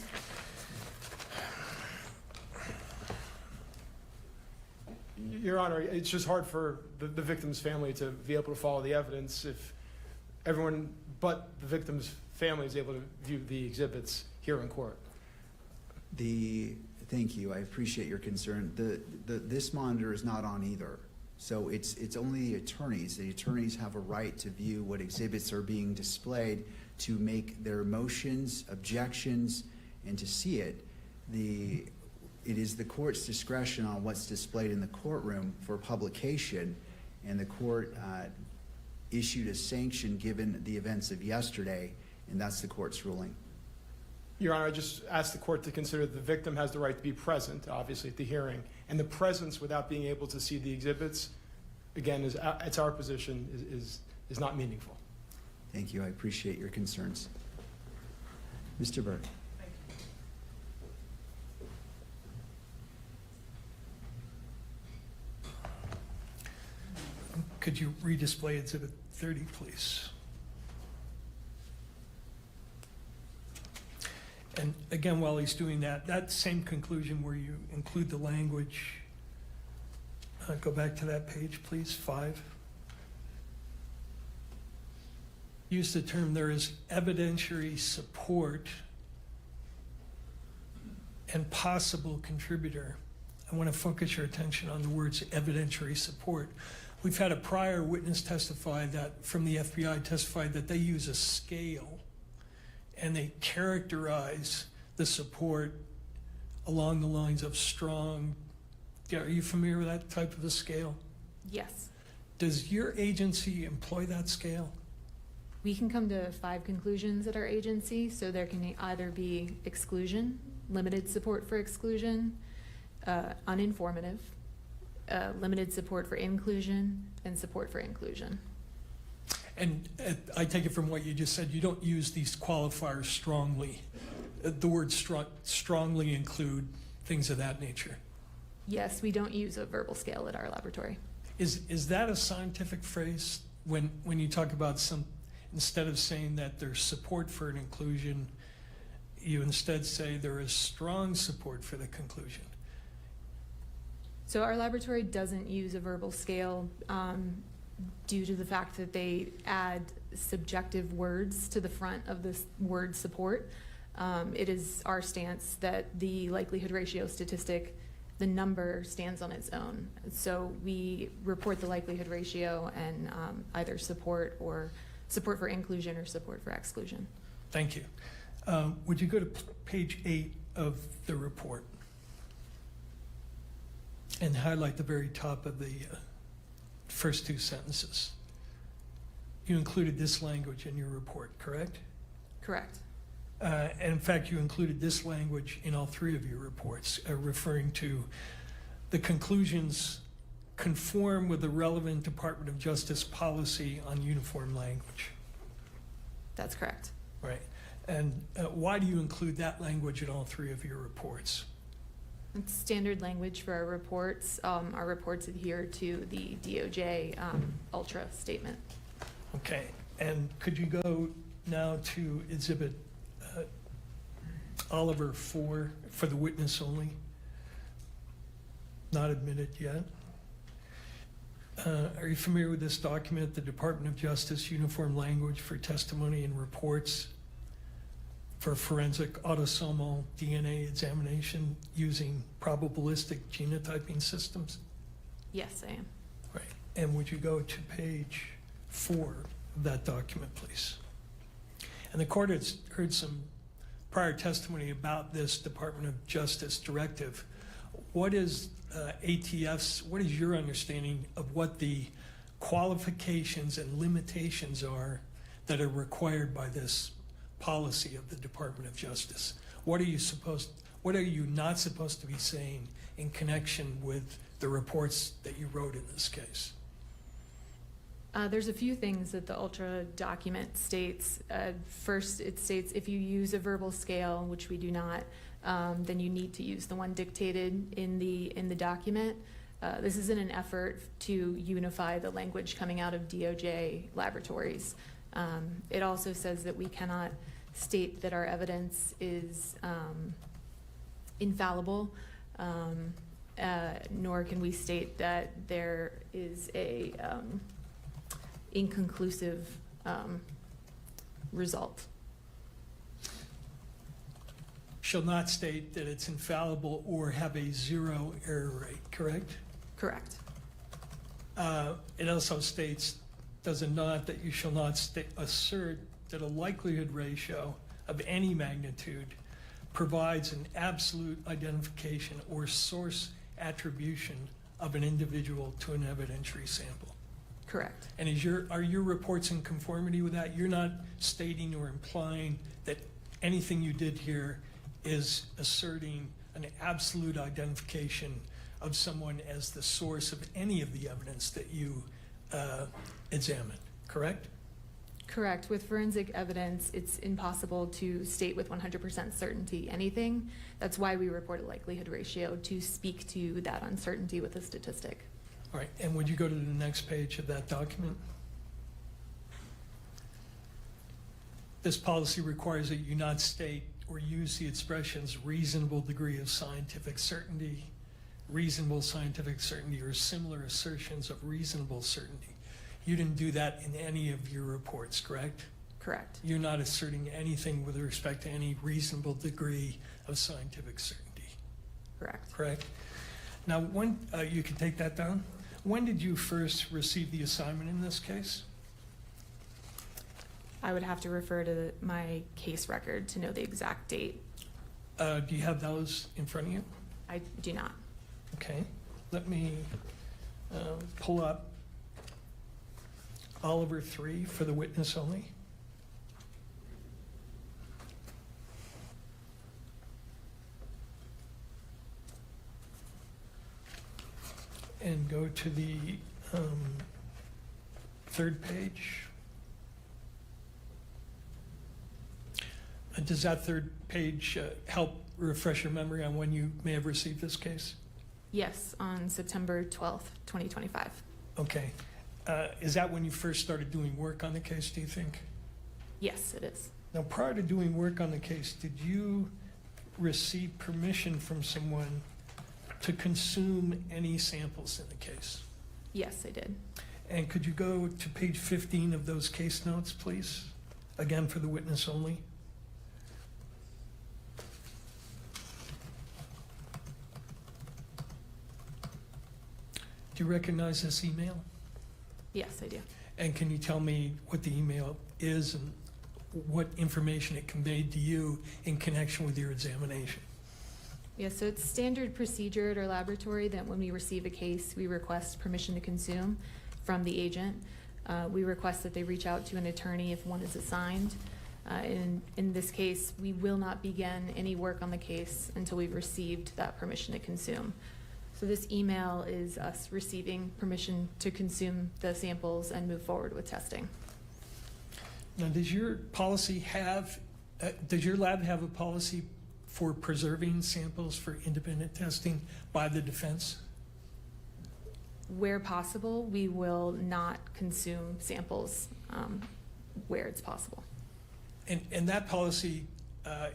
Your Honor, it's just hard for the victim's family to be able to follow the evidence if everyone but the victim's family is able to view the exhibits here in court. Thank you. I appreciate your concern. This monitor is not on either, so it's only the attorneys. The attorneys have a right to view what exhibits are being displayed, to make their motions, objections, and to see it. It is the court's discretion on what's displayed in the courtroom for publication, and the court issued a sanction given the events of yesterday, and that's the court's ruling. Your Honor, I just asked the court to consider the victim has the right to be present, obviously, at the hearing, and the presence without being able to see the exhibits, again, it's our position, is not meaningful. Thank you. I appreciate your concerns. Mr. Burke. Could you redisplay Exhibit 30, please? And again, while he's doing that, that same conclusion where you include the language, go back to that page, please, 5. Use the term, there is evidentiary support and possible contributor. I want to focus your attention on the words evidentiary support. We've had a prior witness testify that, from the FBI, testified that they use a scale and they characterize the support along the lines of strong. Are you familiar with that type of a scale? Yes. Does your agency employ that scale? We can come to 5 conclusions at our agency, so there can either be exclusion, limited support for exclusion, uninformative, limited support for inclusion, and support for inclusion. And I take it from what you just said, you don't use these qualifiers strongly. The words strongly include things of that nature. Yes, we don't use a verbal scale at our laboratory. Is that a scientific phrase when you talk about instead of saying that there's support for an inclusion, you instead say there is strong support for the conclusion? So our laboratory doesn't use a verbal scale due to the fact that they add subjective words to the front of this word support. It is our stance that the likelihood ratio statistic, the number stands on its own. So we report the likelihood ratio and either support for inclusion or support for exclusion. Thank you. Would you go to page 8 of the report and highlight the very top of the first 2 sentences? You included this language in your report, correct? Correct. And in fact, you included this language in all three of your reports, referring to the conclusions conform with the relevant Department of Justice policy on uniform language. That's correct. Right. And why do you include that language in all three of your reports? It's standard language for our reports. Our reports adhere to the DOJ Ultra statement. Okay. And could you go now to Exhibit Oliver 4 for the witness only? Not admitted yet. Are you familiar with this document, the Department of Justice Uniform Language for Testimony and Reports for Forensic Autosomal DNA Examination using probabilistic genotyping systems? Yes, I am. Right. And would you go to page 4 of that document, please? And the court has heard some prior testimony about this Department of Justice directive. What is ATF's, what is your understanding of what the qualifications and limitations are that are required by this policy of the Department of Justice? What are you not supposed to be saying in connection with the reports that you wrote in this case? There's a few things that the Ultra document states. First, it states if you use a verbal scale, which we do not, then you need to use the one dictated in the document. This is in an effort to unify the language coming out of DOJ laboratories. It also says that we cannot state that our evidence is infallible, nor can we state that there is a inconclusive result. Shall not state that it's infallible or have a 0 error rate, correct? Correct. It also states, does it not, that you shall not assert that a likelihood ratio of any magnitude provides an absolute identification or source attribution of an individual to an evidentiary sample. Correct. And are your reports in conformity with that? You're not stating or implying that anything you did here is asserting an absolute identification of someone as the source of any of the evidence that you examined, correct? Correct. With forensic evidence, it's impossible to state with 100% certainty anything. That's why we report a likelihood ratio, to speak to that uncertainty with a statistic. All right, and would you go to the next page of that document? This policy requires that you not state or use the expressions reasonable degree of scientific certainty, reasonable scientific certainty, or similar assertions of reasonable certainty. You didn't do that in any of your reports, correct? Correct. You're not asserting anything with respect to any reasonable degree of scientific certainty. Correct. Correct? Now, when you can take that down. When did you first receive the assignment in this case? I would have to refer to my case record to know the exact date. Do you have those in front of you? I do not. Okay. Let me pull up Oliver 3 for the witness only. And go to the third page. Does that third page help refresh your memory on when you may have received this case? Yes, on September 12th, 2025. Okay. Is that when you first started doing work on the case, do you think? Yes, it is. Now, prior to doing work on the case, did you receive permission from someone to consume any samples in the case? Yes, I did. And could you go to page 15 of those case notes, please? Again, for the witness only. Do you recognize this email? Yes, I do. And can you tell me what the email is and what information it conveyed to you in connection with your examination? Yes, so it's standard procedure at our laboratory that when we receive a case, we request permission to consume from the agent. We request that they reach out to an attorney if one is assigned. In this case, we will not begin any work on the case until we've received that permission to consume. So this email is us receiving permission to consume the samples and move forward with testing. Now, does your policy have, does your lab have a policy for preserving samples for independent testing by the defense? Where possible, we will not consume samples where it's possible. And that policy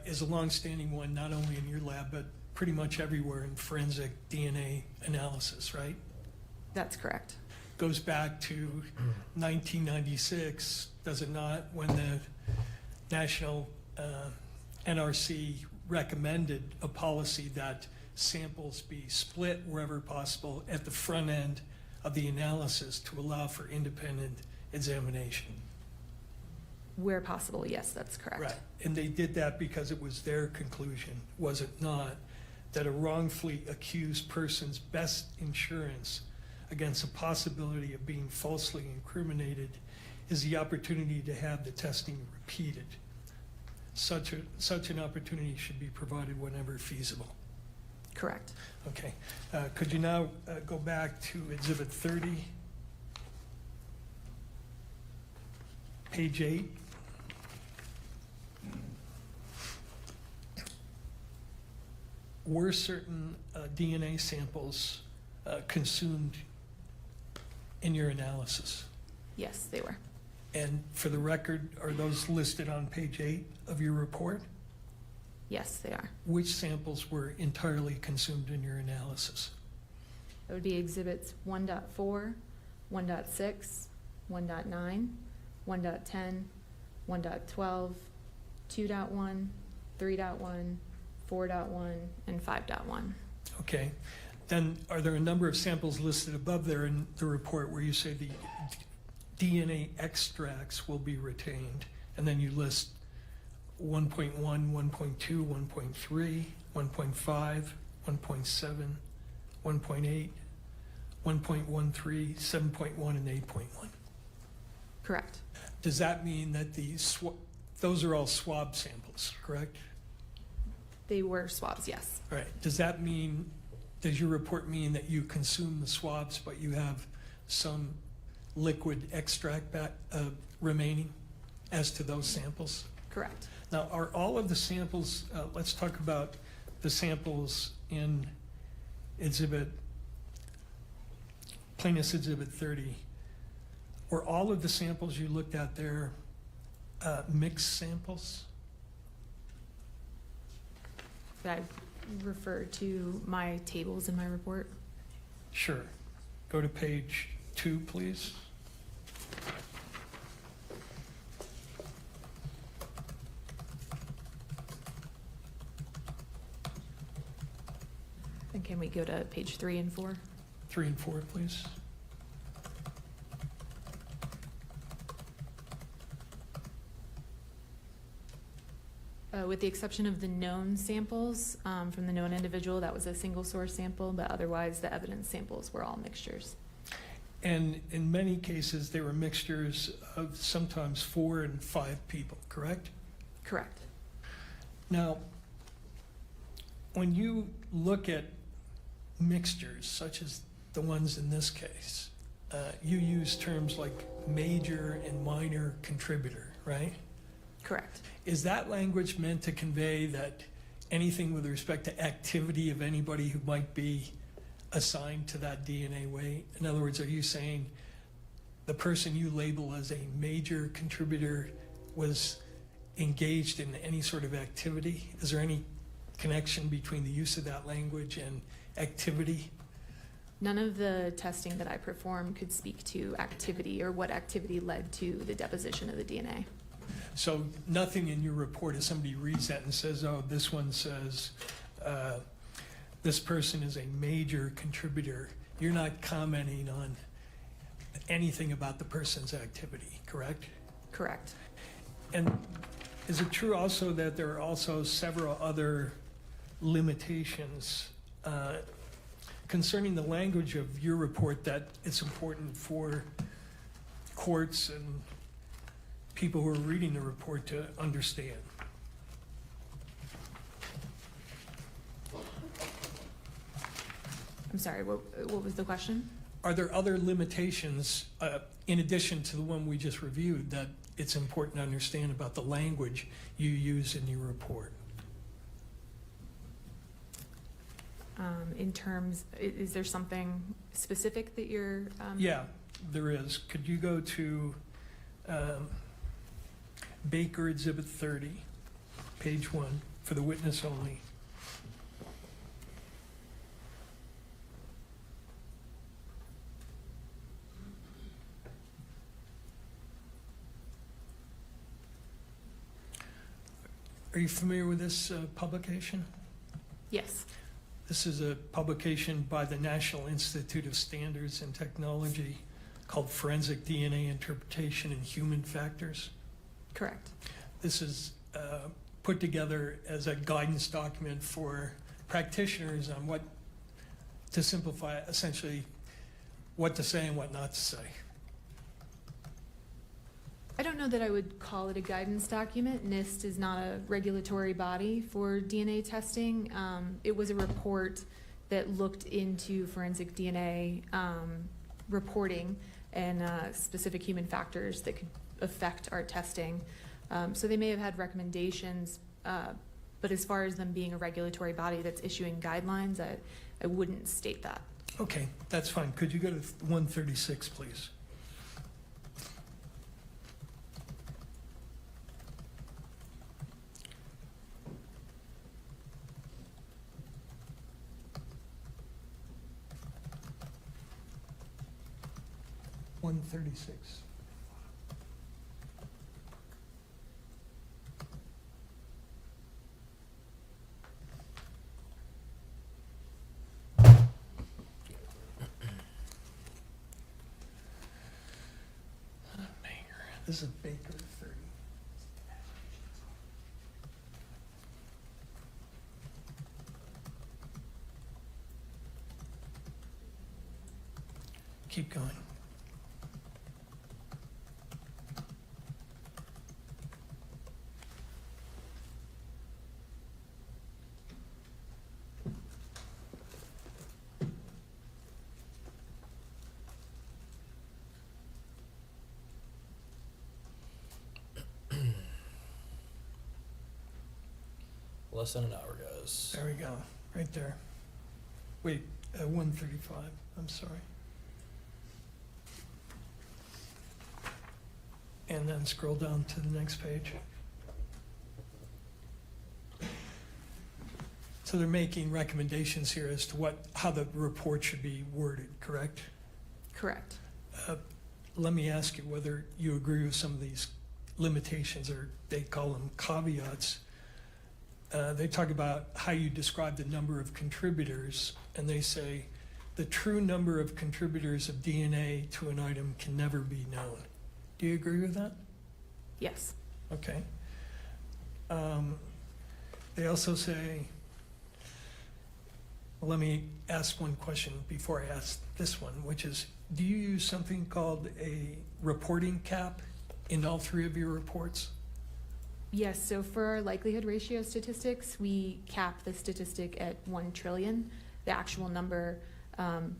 is a longstanding one, not only in your lab, but pretty much everywhere in forensic DNA analysis, right? That's correct. Goes back to 1996, does it not, when the National NRC recommended a policy that samples be split wherever possible at the front end of the analysis to allow for independent examination. Where possible, yes, that's correct. Right, and they did that because it was their conclusion, was it not, that a wrongfully accused person's best insurance against the possibility of being falsely incriminated is the opportunity to have the testing repeated. Such an opportunity should be provided whenever feasible. Correct. Okay, could you now go back to Exhibit 30, page 8? Were certain DNA samples consumed in your analysis? Yes, they were. And for the record, are those listed on page 8 of your report? Yes, they are. Which samples were entirely consumed in your analysis? That would be exhibits 1.4, 1.6, 1.9, 1.10, 1.12, 2.1, 3.1, 4.1, and 5.1. Okay. Then are there a number of samples listed above there in the report where you say the DNA extracts will be retained, and then you list 1.1, 1.2, 1.3, 1.5, 1.7, 1.8, 1.13, 7.1, and 8.1? Correct. Does that mean that those are all swab samples, correct? They were swabs, yes. All right. Does that mean, does your report mean that you consume the swabs, but you have some liquid extract remaining as to those samples? Correct. Now, are all of the samples, let's talk about the samples in Plaintiff's Exhibit 30. Were all of the samples you looked at there mixed samples? I refer to my tables in my report. Sure. Go to page 2, please. And can we go to page 3 and 4? 3 and 4, please. With the exception of the known samples from the known individual, that was a single source sample, but otherwise the evidence samples were all mixtures. And in many cases, they were mixtures of sometimes 4 and 5 people, correct? Correct. Now, when you look at mixtures, such as the ones in this case, you use terms like major and minor contributor, right? Correct. Is that language meant to convey that anything with respect to activity of anybody who might be assigned to that DNA weight? In other words, are you saying the person you label as a major contributor was engaged in any sort of activity? Is there any connection between the use of that language and activity? None of the testing that I performed could speak to activity or what activity led to the deposition of the DNA. So nothing in your report, if somebody reads that and says, oh, this one says this person is a major contributor, you're not commenting on anything about the person's activity, correct? Correct. And is it true also that there are also several other limitations concerning the language of your report that it's important for courts and people who are reading the report to understand. I'm sorry, what was the question? Are there other limitations, in addition to the one we just reviewed, that it's important to understand about the language you use in your report? In terms, is there something specific that you're? Yeah, there is. Could you go to Baker Exhibit 30, page 1, for the witness only? Are you familiar with this publication? Yes. This is a publication by the National Institute of Standards and Technology called Forensic DNA Interpretation and Human Factors. Correct. This is put together as a guidance document for practitioners on what, to simplify, essentially, what to say and what not to say. I don't know that I would call it a guidance document. NIST is not a regulatory body for DNA testing. It was a report that looked into forensic DNA reporting and specific human factors that could affect our testing. So they may have had recommendations, but as far as them being a regulatory body that's issuing guidelines, I wouldn't state that. Okay, that's fine. Could you go to 136, please? $136. This is Baker 30. Keep going. Less than an hour, guys. There we go, right there. Wait, 135, I'm sorry. And then scroll down to the next page. So they're making recommendations here as to how the report should be worded, correct? Correct. Let me ask you whether you agree with some of these limitations, or they call them caveats. They talk about how you describe the number of contributors, and they say the true number of contributors of DNA to an item can never be known. Do you agree with that? Yes. Okay. They also say, well, let me ask one question before I ask this one, which is, do you use something called a reporting cap in all three of your reports? Yes, so for our likelihood ratio statistics, we cap the statistic at 1 trillion. The actual number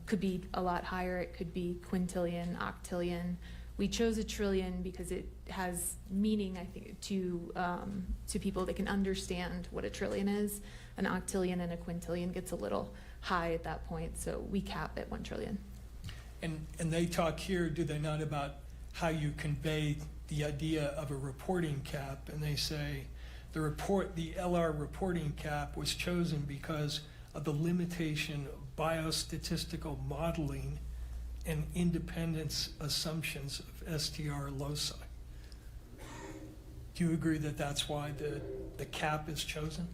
could be a lot higher. It could be quintillion, octillion. We chose 1 trillion because it has meaning, I think, to people that can understand what 1 trillion is. An octillion and a quintillion gets a little high at that point, so we cap at 1 trillion. And they talk here, do they not, about how you convey the idea of a reporting cap, and they say the LR reporting cap was chosen because of the limitation of biostatistical modeling and independence assumptions of STR loci. Do you agree that that's why the cap is chosen?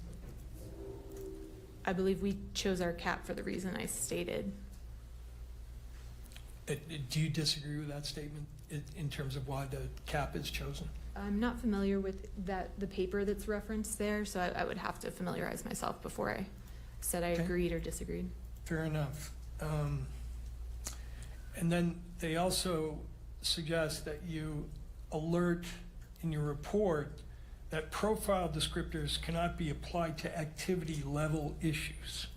I believe we chose our cap for the reason I stated. Do you disagree with that statement in terms of why the cap is chosen? I'm not familiar with the paper that's referenced there, so I would have to familiarize myself before I said I agreed or disagreed. Fair enough. And then they also suggest that you alert in your report that profile descriptors cannot be applied to activity level issues.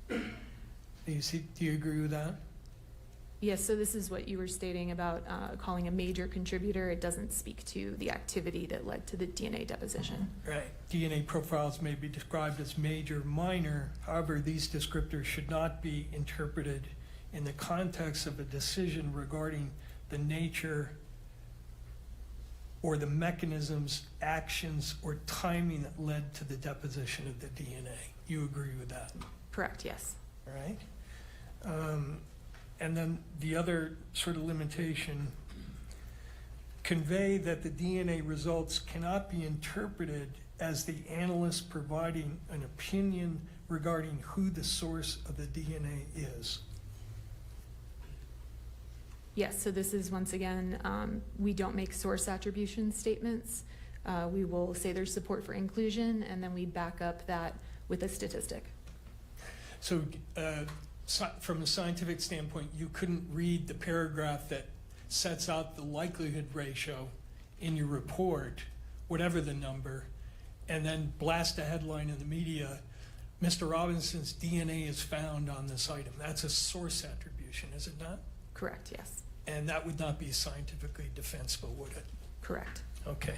Do you agree with that? Yes, so this is what you were stating about calling a major contributor. It doesn't speak to the activity that led to the DNA deposition. Right. DNA profiles may be described as major, minor. However, these descriptors should not be interpreted in the context of a decision regarding the nature or the mechanisms, actions, or timing that led to the deposition of the DNA. You agree with that? Correct, yes. All right. And then the other sort of limitation, convey that the DNA results cannot be interpreted as the analyst providing an opinion regarding who the source of the DNA is. Yes, so this is, once again, we don't make source attribution statements. We will say there's support for inclusion, and then we back up that with a statistic. So from a scientific standpoint, you couldn't read the paragraph that sets out the likelihood ratio in your report, whatever the number, and then blast a headline in the media, Mr. Robinson's DNA is found on this item. That's a source attribution, is it not? Correct, yes. And that would not be scientifically defensible, would it? Correct. Okay.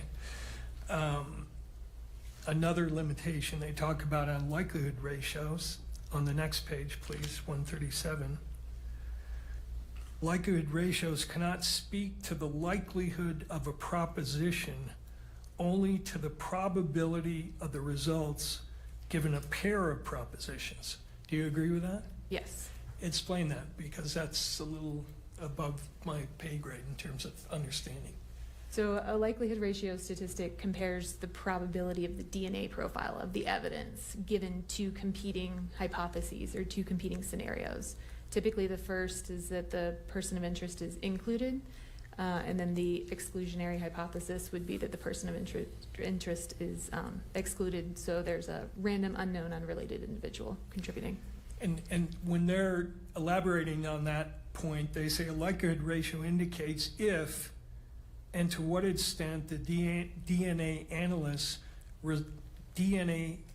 Another limitation they talk about on likelihood ratios, on the next page, please, 137. Likelihood ratios cannot speak to the likelihood of a proposition, only to the probability of the results given a pair of propositions. Do you agree with that? Yes. Explain that, because that's a little above my pay grade in terms of understanding. So a likelihood ratio statistic compares the probability of the DNA profile of the evidence given two competing hypotheses or two competing scenarios. Typically the first is that the person of interest is included, and then the exclusionary hypothesis would be that the person of interest is excluded, so there's a random, unknown, unrelated individual contributing. And when they're elaborating on that point, they say a likelihood ratio indicates if and to what extent the DNA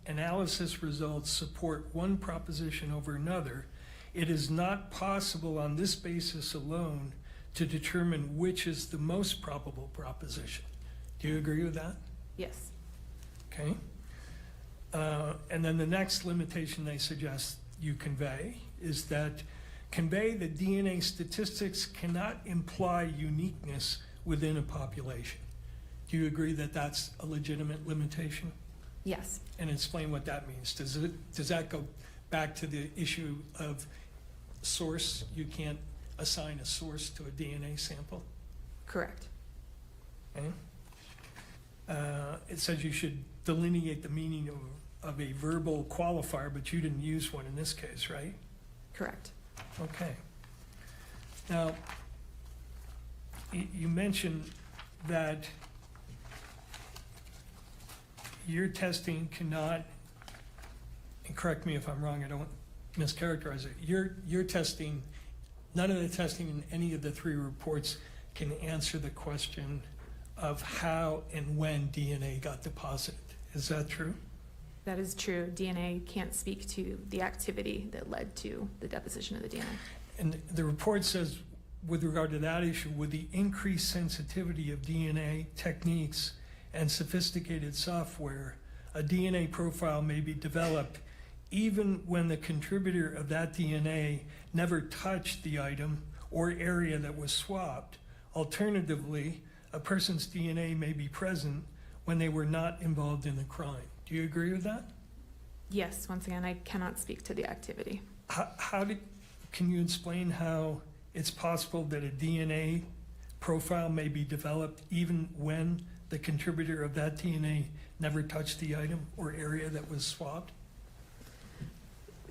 analysis results support one proposition over another. It is not possible on this basis alone to determine which is the most probable proposition. Do you agree with that? Yes. Okay. And then the next limitation they suggest you convey is that convey that DNA statistics cannot imply uniqueness within a population. Do you agree that that's a legitimate limitation? Yes. And explain what that means. Does that go back to the issue of source? You can't assign a source to a DNA sample? Correct. Okay. It says you should delineate the meaning of a verbal qualifier, but you didn't use one in this case, right? Correct. Okay. Now, you mentioned that your testing cannot, and correct me if I'm wrong, I don't mischaracterize it, your testing, none of the testing in any of the three reports can answer the question of how and when DNA got deposited. Is that true? That is true. DNA can't speak to the activity that led to the deposition of the DNA. And the report says, with regard to that issue, with the increased sensitivity of DNA techniques and sophisticated software, a DNA profile may be developed even when the contributor of that DNA never touched the item or area that was swapped. Alternatively, a person's DNA may be present when they were not involved in the crime. Do you agree with that? Yes, once again, I cannot speak to the activity. Can you explain how it's possible that a DNA profile may be developed even when the contributor of that DNA never touched the item or area that was swapped?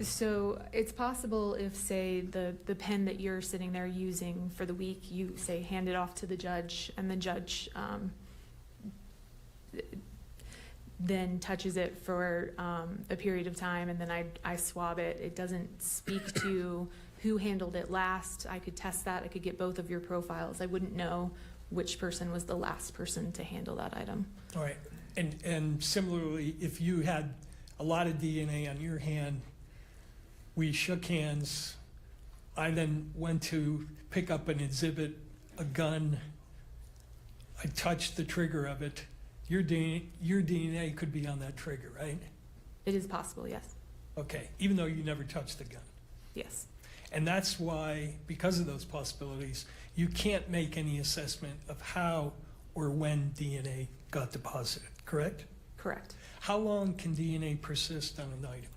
So it's possible if, say, the pen that you're sitting there using for the week, you, say, hand it off to the judge, and the judge then touches it for a period of time, and then I swab it. It doesn't speak to who handled it last. I could test that. I could get both of your profiles. I wouldn't know which person was the last person to handle that item. All right. And similarly, if you had a lot of DNA on your hand, we shook hands, I then went to pick up an exhibit, a gun, I touched the trigger of it, your DNA could be on that trigger, right? It is possible, yes. Okay, even though you never touched the gun. Yes. And that's why, because of those possibilities, you can't make any assessment of how or when DNA got deposited, correct? Correct. How long can DNA persist on an item?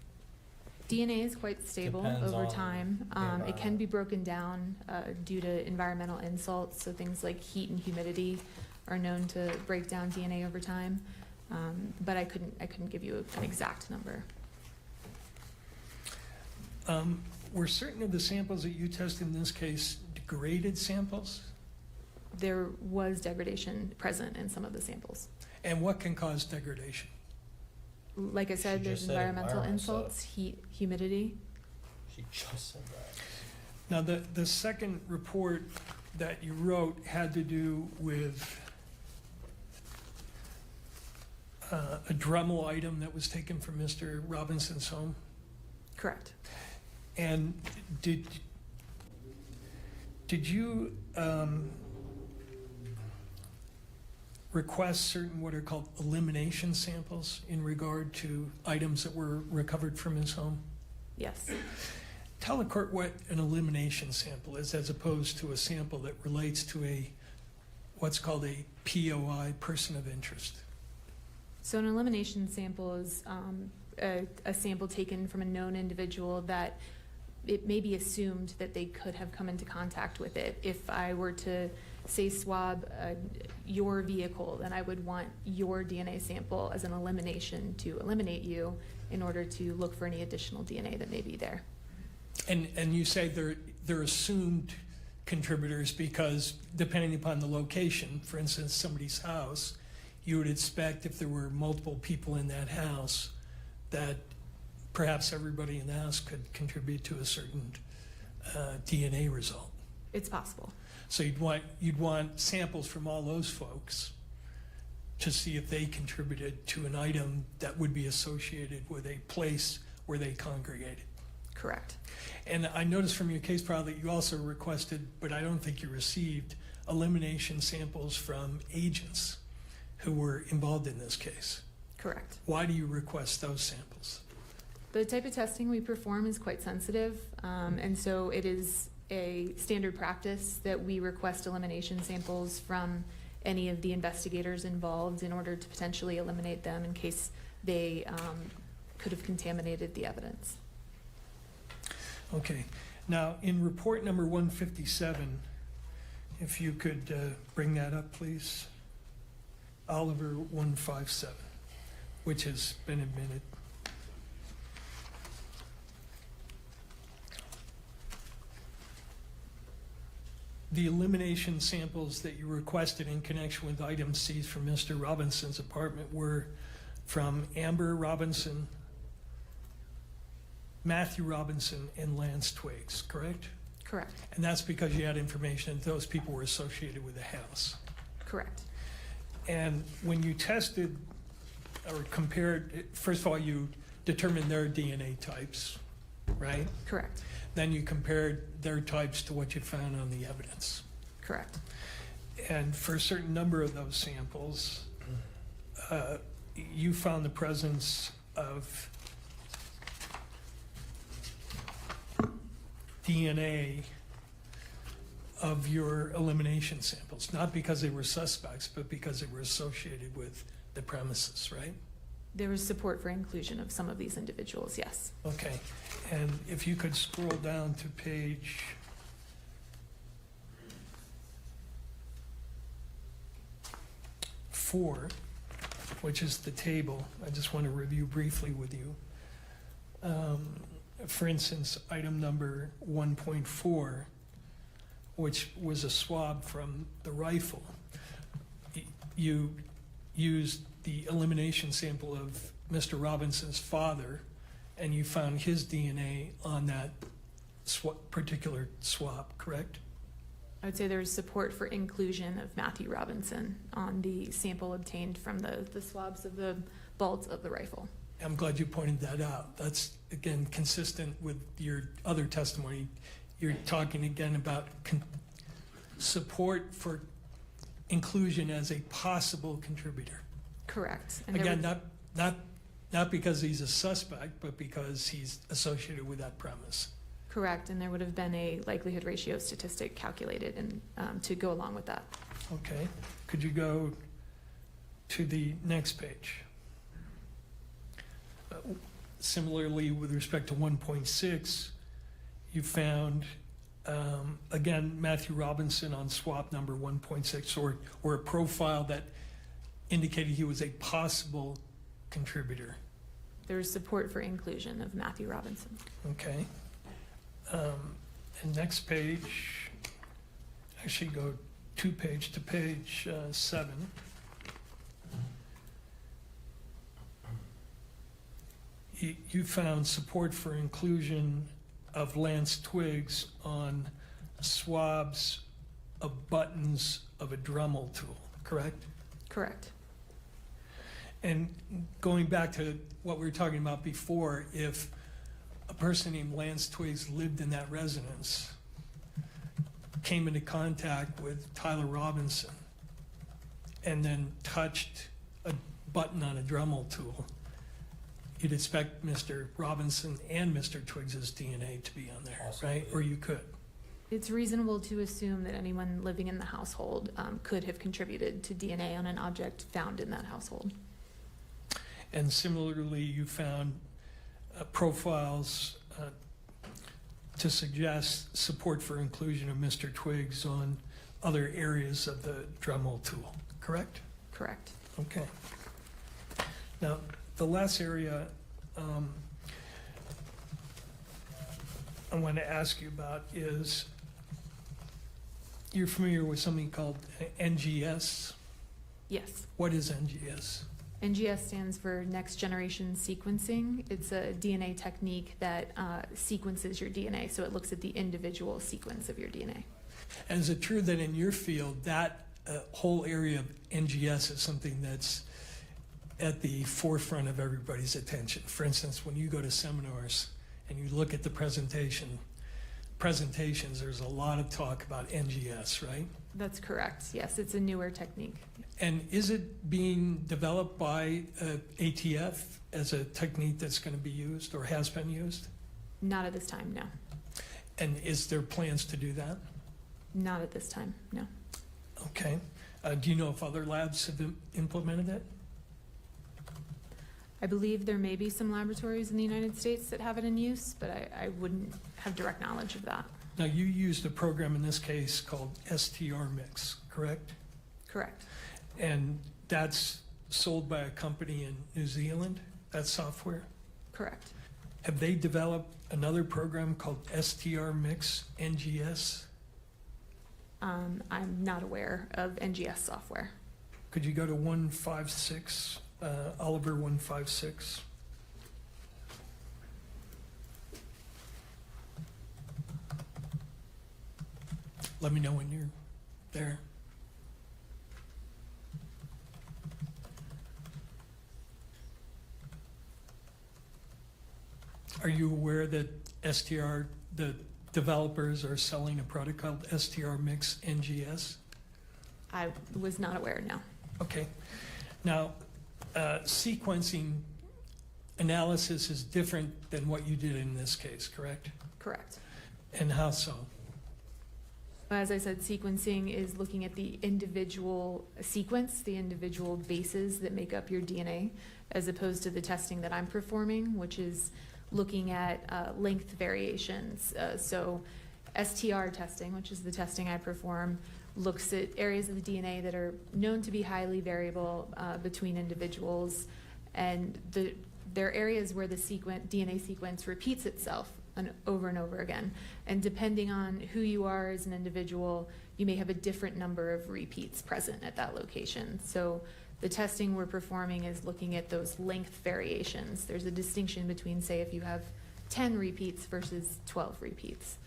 DNA is quite stable Depends over on time. the It can be broken down due to environmental insults, so things like heat and humidity are known to break down DNA over time. But I couldn't give you an exact number. Were certain of the samples that you tested in this case degraded samples? There was degradation present in some of the samples. And what can cause degradation? Like I said, She there's just said environmental environment, so- insults, heat, humidity. She just said that. Now, the second report that you wrote had to do with a Dremel item that was taken from Mr. Robinson's home. Correct. And did you request certain what are called elimination samples in regard to items that were recovered from his home? Yes. Tell the court what an elimination sample is as opposed to a sample that relates to what's called a POI, person of interest. So an elimination sample is a sample taken from a known individual that it may be assumed that they could have come into contact with it. If I were to, say, swab your vehicle, then I would want your DNA sample as an elimination to eliminate you in order to look for any additional DNA that may be there. And you say they're assumed contributors because depending upon the location, for instance, somebody's house, you would expect if there were multiple people in that house that perhaps everybody in the house could contribute to a certain DNA result. It's possible. So you'd want samples from all those folks to see if they contributed to an item that would be associated with a place where they congregated. Correct. And I noticed from your case file that you also requested, but I don't think you received, elimination samples from agents who were involved in this case. Correct. Why do you request those samples? The type of testing we perform is quite sensitive, and so it is a standard practice that we request elimination samples from any of the investigators involved in order to potentially eliminate them in case they could have contaminated the evidence. Okay. Now, in report number 157, if you could bring that up, please. Oliver 157, which has been admitted. The elimination samples that you requested in connection with items seized from Mr. Robinson's apartment were from Amber Robinson, Matthew Robinson, and Lance Twiggs, correct? Correct. And that's because you had information that those people were associated with the house. Correct. And when you tested or compared, first of all, you determined their DNA types, right? Correct. Then you compared their types to what you found on the evidence. Correct. And for a certain number of those samples, you found the presence of DNA of your elimination samples, not because they were suspects, but because they were associated with the premises, right? There was support for inclusion of some of these individuals, yes. Okay, and if you could scroll down to page 4, which is the table, I just want to review briefly with you. For instance, item number 1.4, which was a swab from the rifle. You used the elimination sample of Mr. Robinson's father, and you found his DNA on that particular swab, correct? I would say there's support for inclusion of Matthew Robinson on the sample obtained from the swabs of the bolts of the rifle. I'm glad you pointed that out. That's, again, consistent with your other testimony. You're talking again about support for inclusion as a possible contributor. Correct. And there Again, was- not because he's a suspect, but because he's associated with that premise. Correct, and there would have been a likelihood ratio statistic calculated and to go along with that. Okay. Could you go to the next page? Similarly, with respect to 1.6, you found, again, Matthew Robinson on swap number 1.6, or a profile that indicated he was a possible contributor. There's support for inclusion of Matthew Robinson. Okay. And next page, actually go to page 7. You found support for inclusion of Lance Twiggs on swabs of buttons of a Dremel tool, correct? Correct. And going back to what we were talking about before, if a person named Lance Twiggs lived in that residence, came into contact with Tyler Robinson, and then touched a button on a Dremel tool, you'd expect Mr. Robinson and Mr. Twiggs's DNA to be on there, right? Or you could. It's reasonable to assume that anyone living in the household could have contributed to DNA on an object found in that household. And similarly, you found profiles to suggest support for inclusion of Mr. Twiggs on other areas of the Dremel tool, correct? Correct. Okay. Now, the last area I want to ask you about is, you're familiar with something called NGS? Yes. What is NGS? NGS stands for Next Generation Sequencing. It's a DNA technique that sequences your DNA, so it looks at the individual sequence of your DNA. And is it true that in your field, that whole area of NGS is something that's at the forefront of everybody's attention? For instance, when you go to seminars and you look at the presentations, there's a lot of talk about NGS, right? That's correct. Yes, it's a newer technique. And is it being developed by ATF as a technique that's going to be used or has been used? Not at this time, no. And is there plans to do that? Not at this time, no. Okay. Do you know if other labs have implemented it? I believe there may be some laboratories in the United States that have it in use, but I wouldn't have direct knowledge of that. Now, you used a program in this case called STR Mix, correct? Correct. And that's sold by a company in New Zealand, that software? Correct. Have they developed another program called STR Mix NGS? I'm not aware of NGS software. Could you go to 156, Oliver 156? Let me know when you're there. Are you aware that STR, the developers are selling a product called STR Mix NGS? I was not aware, no. Okay. Now, sequencing analysis is different than what you did in this case, correct? Correct. And how so? As I said, sequencing is looking at the individual sequence, the individual bases that make up your DNA, as opposed to the testing that I'm performing, which is looking at length variations. So STR testing, which is the testing I perform, looks at areas of the DNA that are known to be highly variable between individuals, and there are areas where the DNA sequence repeats itself and over again. And depending on who you are as an individual, you may have a different number of repeats present at that location. So the testing we're performing is looking at those length variations. There's a distinction between, say, if you have 10 repeats versus 12 repeats.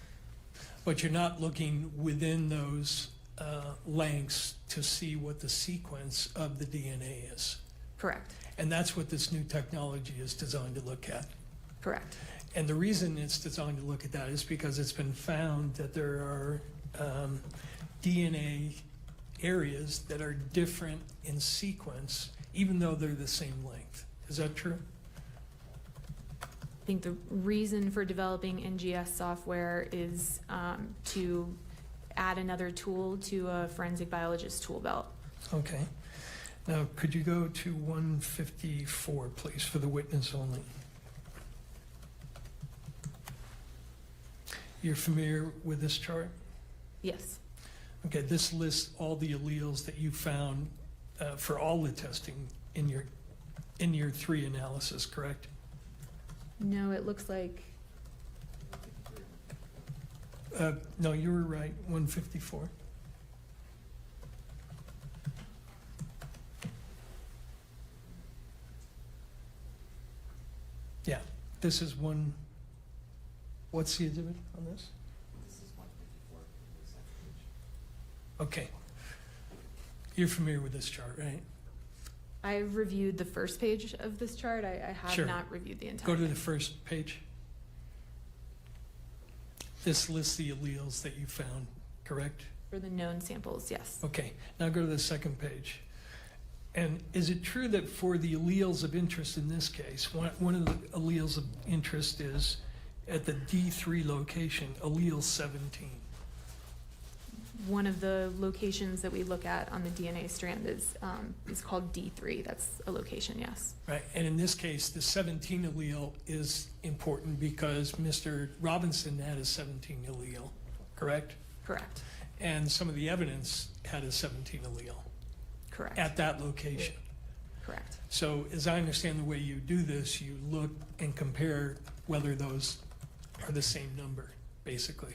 But you're not looking within those lengths to see what the sequence of the DNA is. Correct. And that's what this new technology is designed to look at. Correct. And the reason it's designed to look at that is because it's been found that there are DNA areas that are different in sequence, even though they're the same length. Is that true? I think the reason for developing NGS software is to add another tool to a forensic biologist tool belt. Okay. Now, could you go to 154, please, for the witness only? You're familiar with this chart? Yes. Okay, this lists all the alleles that you found for all the testing in your 3 analysis, correct? No, it looks like, No, you were right, 154. Yeah, this is one. What's the exhibit on this? This is 154. Okay. You're familiar with this chart, right? I've reviewed the first page of this chart. I have Sure. not reviewed the entire Go to thing. the first page. This lists the alleles that you found, correct? For the known samples, yes. Okay, now go to the second page. And is it true that for the alleles of interest in this case, one of the alleles of interest is at the D3 location, allele 17? One of the locations that we look at on the DNA strand is called D3. That's a location, yes. Right, and in this case, the 17 allele is important because Mr. Robinson had a 17 allele, correct? Correct. And some of the evidence had a 17 allele Correct. at that location. Correct. So as I understand the way you do this, you look and compare whether those are the same number, basically.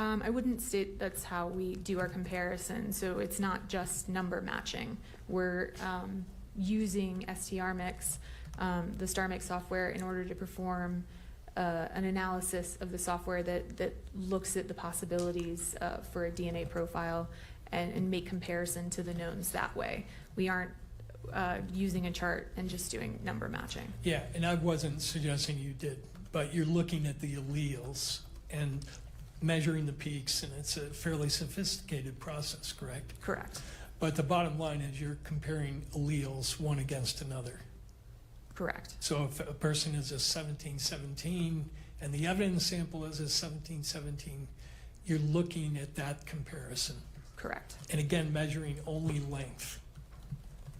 I wouldn't state that's how we do our comparison. So it's not just number matching. We're using STRmix, the STARmix software, in order to perform an analysis of the software that looks at the possibilities for a DNA profile and make comparison to the knowns that way. We aren't using a chart and just doing number matching. Yeah, and I wasn't suggesting you did, but you're looking at the alleles and measuring the peaks, and it's a fairly sophisticated process, correct? Correct. But the bottom line is you're comparing alleles one against another. Correct. So if a person is a 17-17 and the evidence sample is a 17-17, you're looking at that comparison. Correct. And again, measuring only length.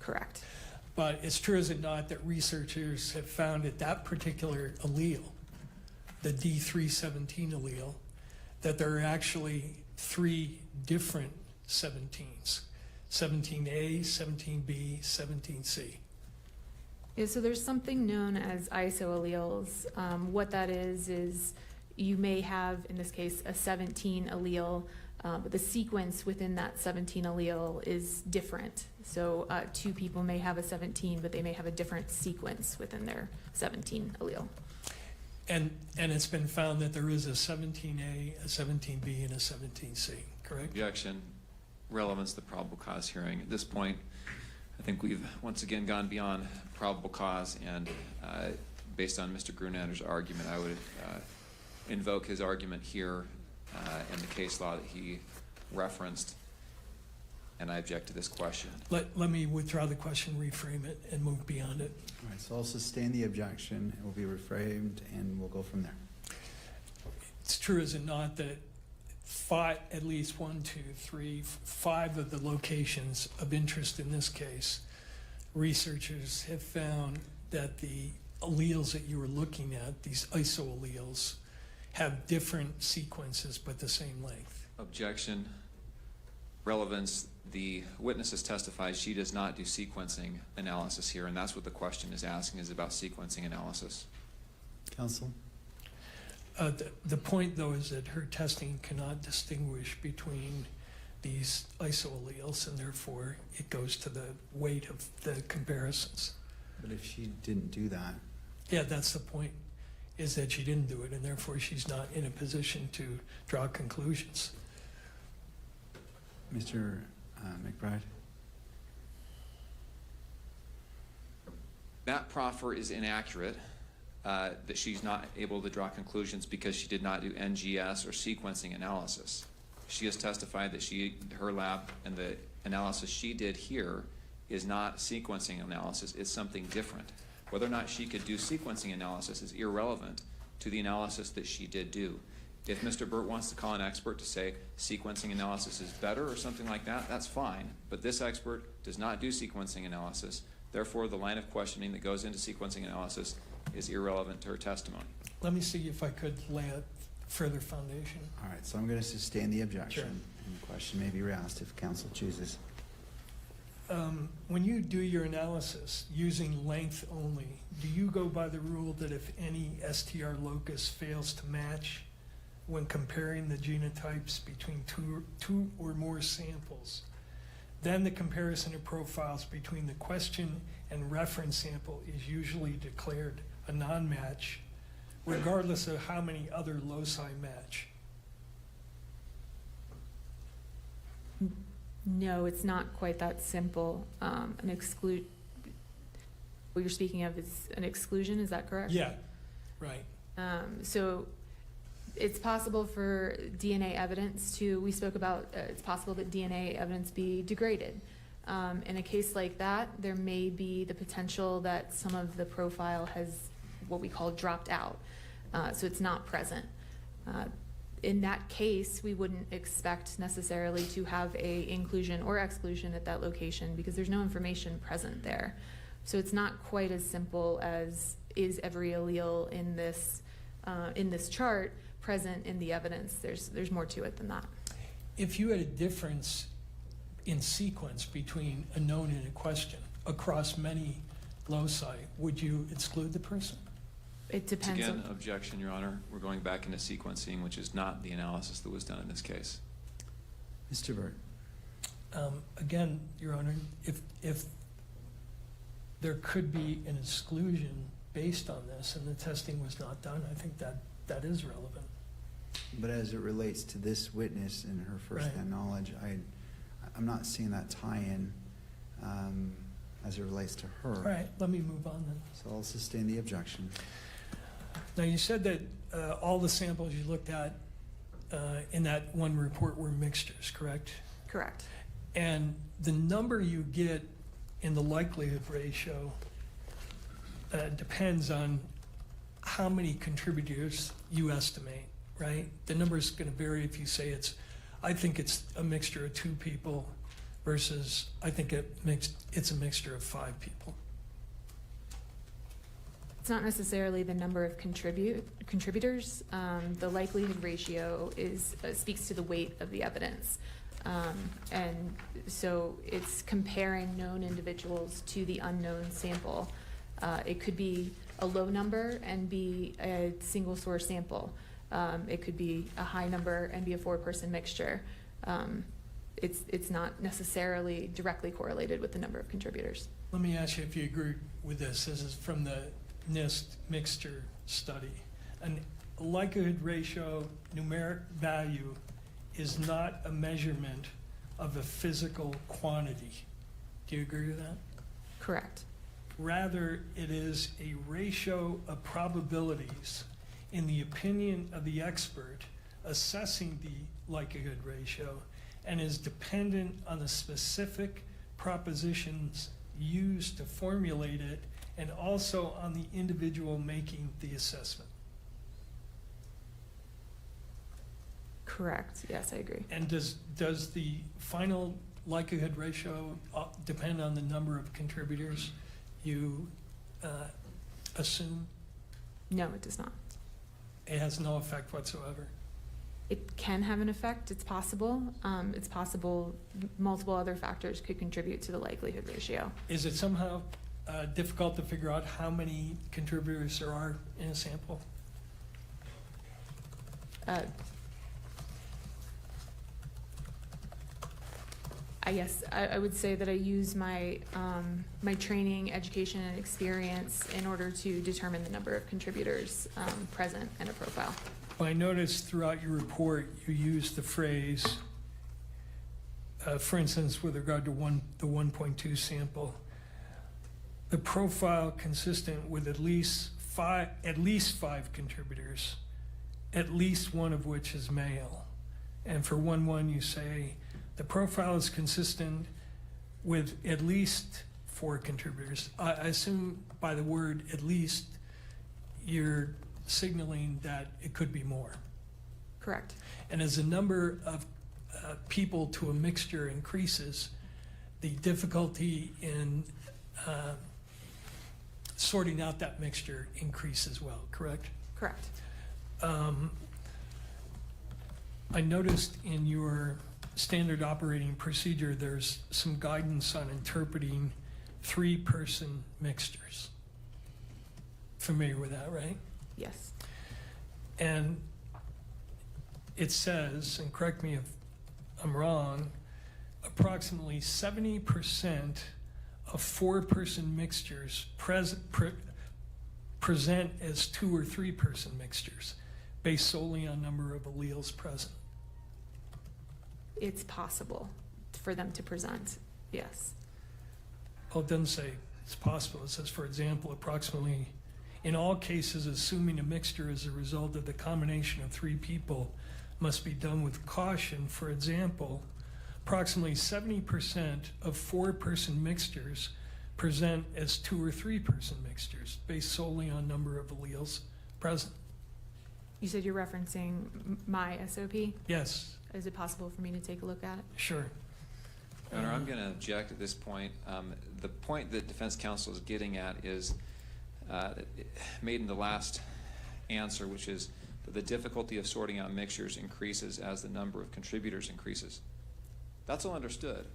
Correct. But it's true, is it not, that researchers have found at that particular allele, the D317 allele, that there are actually 3 different 17s, 17A, 17B, 17C. Yeah, so there's something known as isoalleles. What that is you may have, in this case, a 17 allele, but the sequence within that 17 allele is different. So 2 people may have a 17, but they may have a different sequence within their 17 allele. And it's been found that there is a 17A, a 17B, and a 17C, correct? Objection. Relevance to the probable cause hearing. At this point, I think we've once again gone beyond probable cause, and based on Mr. Grunander's argument, I would invoke his argument here and the case law that he referenced, and I object to this question. Let me withdraw the question, reframe it, and move beyond it. All right, so I'll sustain the objection. It will be reframed, and we'll go from there. It's true, is it not, that at least 1, 2, 3, 5 of the locations of interest in this case, researchers have found that the alleles that you were looking at, these isoalleles, have different sequences but the same length. Objection. Relevance. The witness has testified she does not do sequencing analysis here, and that's what the question is asking, is about sequencing analysis. Counsel? The point, though, is that her testing cannot distinguish between these isoalleles, and therefore it goes to the weight of the comparisons. But if she didn't do that, Yeah, that's the point. is that she didn't do it, and therefore she's not in a position to draw conclusions. Mr. McBride? That proffer is inaccurate, that she's not able to draw conclusions because she did not do NGS or sequencing analysis. She has testified that her lab and the analysis she did here is not sequencing analysis, it's something different. Whether or not she could do sequencing analysis is irrelevant to the analysis that she did do. If Mr. Burt wants to call an expert to say sequencing analysis is better or something like that, that's fine. But this expert does not do sequencing analysis. Therefore, the line of questioning that goes into sequencing analysis is irrelevant to her testimony. Let me see if I could lay a further foundation. All right, so I'm going to sustain the objection. Sure. And the question may be asked if counsel chooses. When you do your analysis using length only, do you go by the rule that if any STR locus fails to match when comparing the genotypes between two or more samples, then the comparison of profiles between the question and reference sample is usually declared a non-match, regardless of how many other loci match? No, it's not quite that simple. What you're speaking of is an exclusion, is that correct? Yeah, right. So it's possible for DNA evidence we spoke about, it's possible that DNA evidence be degraded. In a case like that, there may be the potential that some of the profile has what we call dropped out, so it's not present. In that case, we wouldn't expect necessarily to have a inclusion or exclusion at that location because there's no information present there. So it's not quite as simple as is every allele in this chart present in the evidence. There's more to it than that. If you had a difference in sequence between a known and a question across many loci, would you exclude the person? It depends. Again, objection, Your Honor. We're going back into sequencing, which is not the analysis that was done in this case. Mr. Burt? Again, Your Honor, if there could be an exclusion based on this and the testing was not done, I think that is relevant. But as it relates to this witness and her first-hand knowledge, I'm not seeing that tie-in as it relates to her. All right, let me move on then. So I'll sustain the objection. Now, you said that all the samples you looked at in that one report were mixtures, correct? Correct. And the number you get in the likelihood ratio depends on how many contributors you estimate, right? The number is going to vary if you say I think it's a mixture of 2 people versus I think it's a mixture of 5 people. It's not necessarily the number of contributors. The likelihood ratio speaks to the weight of the evidence. And so it's comparing known individuals to the unknown sample. It could be a low number and be a single source sample. It could be a high number and be a 4-person mixture. It's not necessarily directly correlated with the number of contributors. Let me ask you if you agree with this. This is from the NIST mixture study. An likelihood ratio numeric value is not a measurement of a physical quantity. Do you agree with that? Correct. Rather, it is a ratio of probabilities in the opinion of the expert assessing the likelihood ratio and is dependent on the specific propositions used to formulate it and also on the individual making the assessment. Correct. Yes, I agree. And does the final likelihood ratio depend on the number of contributors you assume? No, it does not. It has no effect whatsoever. It can have an effect. It's possible. It's possible multiple other factors could contribute to the likelihood ratio. Is it somehow difficult to figure out how many contributors there are in a sample? I would say that I use my, my training, education, and experience in order to determine the number of contributors present in a profile. I noticed throughout your report, you used the phrase, for instance, with regard to the 1.2 sample, the profile consistent with at least five contributors, at least one of which is male. And for 1.1, you say the profile is consistent with at least 4 contributors. I assume by the word at least, you're signaling that it could be more. Correct. And as the number of people to a mixture increases, the difficulty in sorting out that mixture increases as well, correct? Correct. I noticed in your standard operating procedure, there's some guidance on interpreting 3-person mixtures. Familiar with that, right? Yes. And it says, and correct me if I'm wrong, approximately 70% of 4-person mixtures present as 2 or 3-person mixtures, based solely on number of alleles present. It's possible for them to present, yes. Well, it doesn't say it's possible. It says, for example, approximately, in all cases, assuming a mixture as a result of the combination of 3 people must be done with caution. For example, approximately 70% of 4-person mixtures present as 2 or 3-person mixtures, based solely on number of alleles present. You said you're referencing my SOP? Yes, Is it possible for me to take a look at it? sure. Your Honor, I'm going to object at this point. The point that defense counsel is getting at is made in the last answer, which is that the difficulty of sorting out mixtures increases as the number of contributors increases. That's all understood,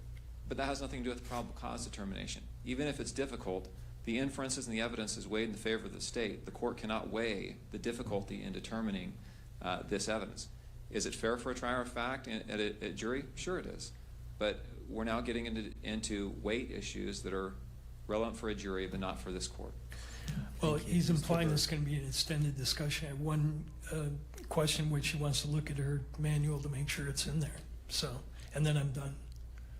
but that has nothing to do with probable cause determination. Even if it's difficult, the inferences and the evidence is weighed in the favor of the state. The court cannot weigh the difficulty in determining this evidence. Is it fair for a trier of fact at a jury? Sure it is. But we're now getting into weight issues that are relevant for a jury but not for this court. Well, he's implying there's going to be an extended discussion. I have one question which he wants to look at her manual to make sure it's in there. So, and then I'm done.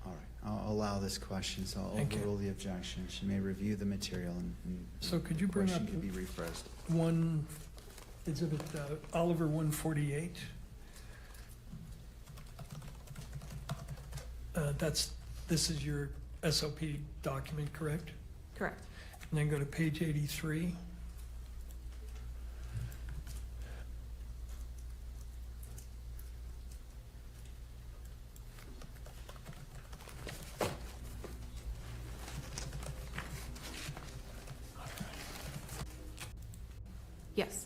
All right, I'll allow this question, so I'll Thank you. overrule the objection. She may review the material and So could you the bring question up can be rephrased. one, exhibit Oliver 148? This is your SOP document, correct? Correct. And then go to page 83. Yes.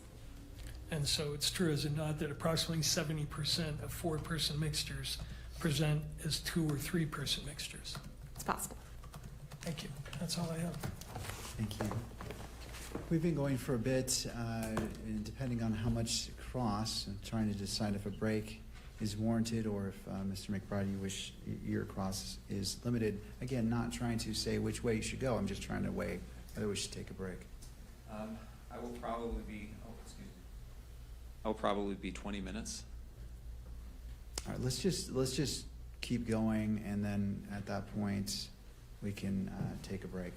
And so it's true, is it not, that approximately 70% of 4-person mixtures present as 2 or 3-person mixtures? It's possible. Thank you. That's all I have. Thank you. We've been going for a bit, and depending on how much cross, I'm trying to decide if a break is warranted or if, Mr. McBride, you wish your cross is limited. Again, not trying to say which way you should go. I'm just trying to weigh whether we should take a break. I will probably be, I will probably be 20 minutes. All right, let's just keep going, and then at that point, we can take a break.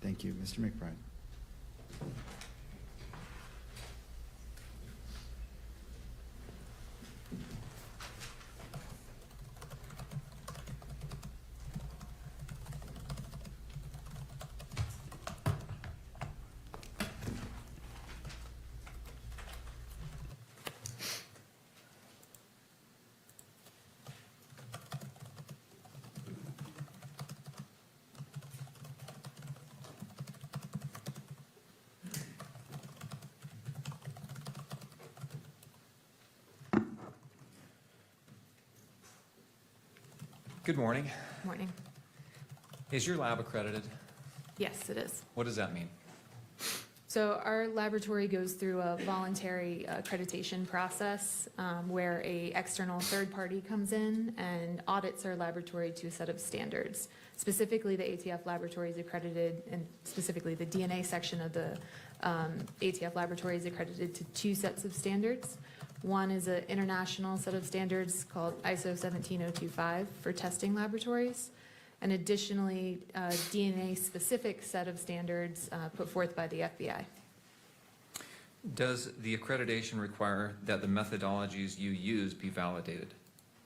Thank you, Mr. McBride. Good morning. Morning. Is your lab accredited? Yes, it is. What does that mean? So our laboratory goes through a voluntary accreditation process where a external third party comes in and audits our laboratory to a set of standards. Specifically, the ATF laboratory is accredited, and specifically the DNA section of the ATF laboratory is accredited to 2 sets of standards. One is an international set of standards called ISO 17025 for testing laboratories, and additionally, a DNA-specific set of standards put forth by the FBI. Does the accreditation require that the methodologies you use be validated?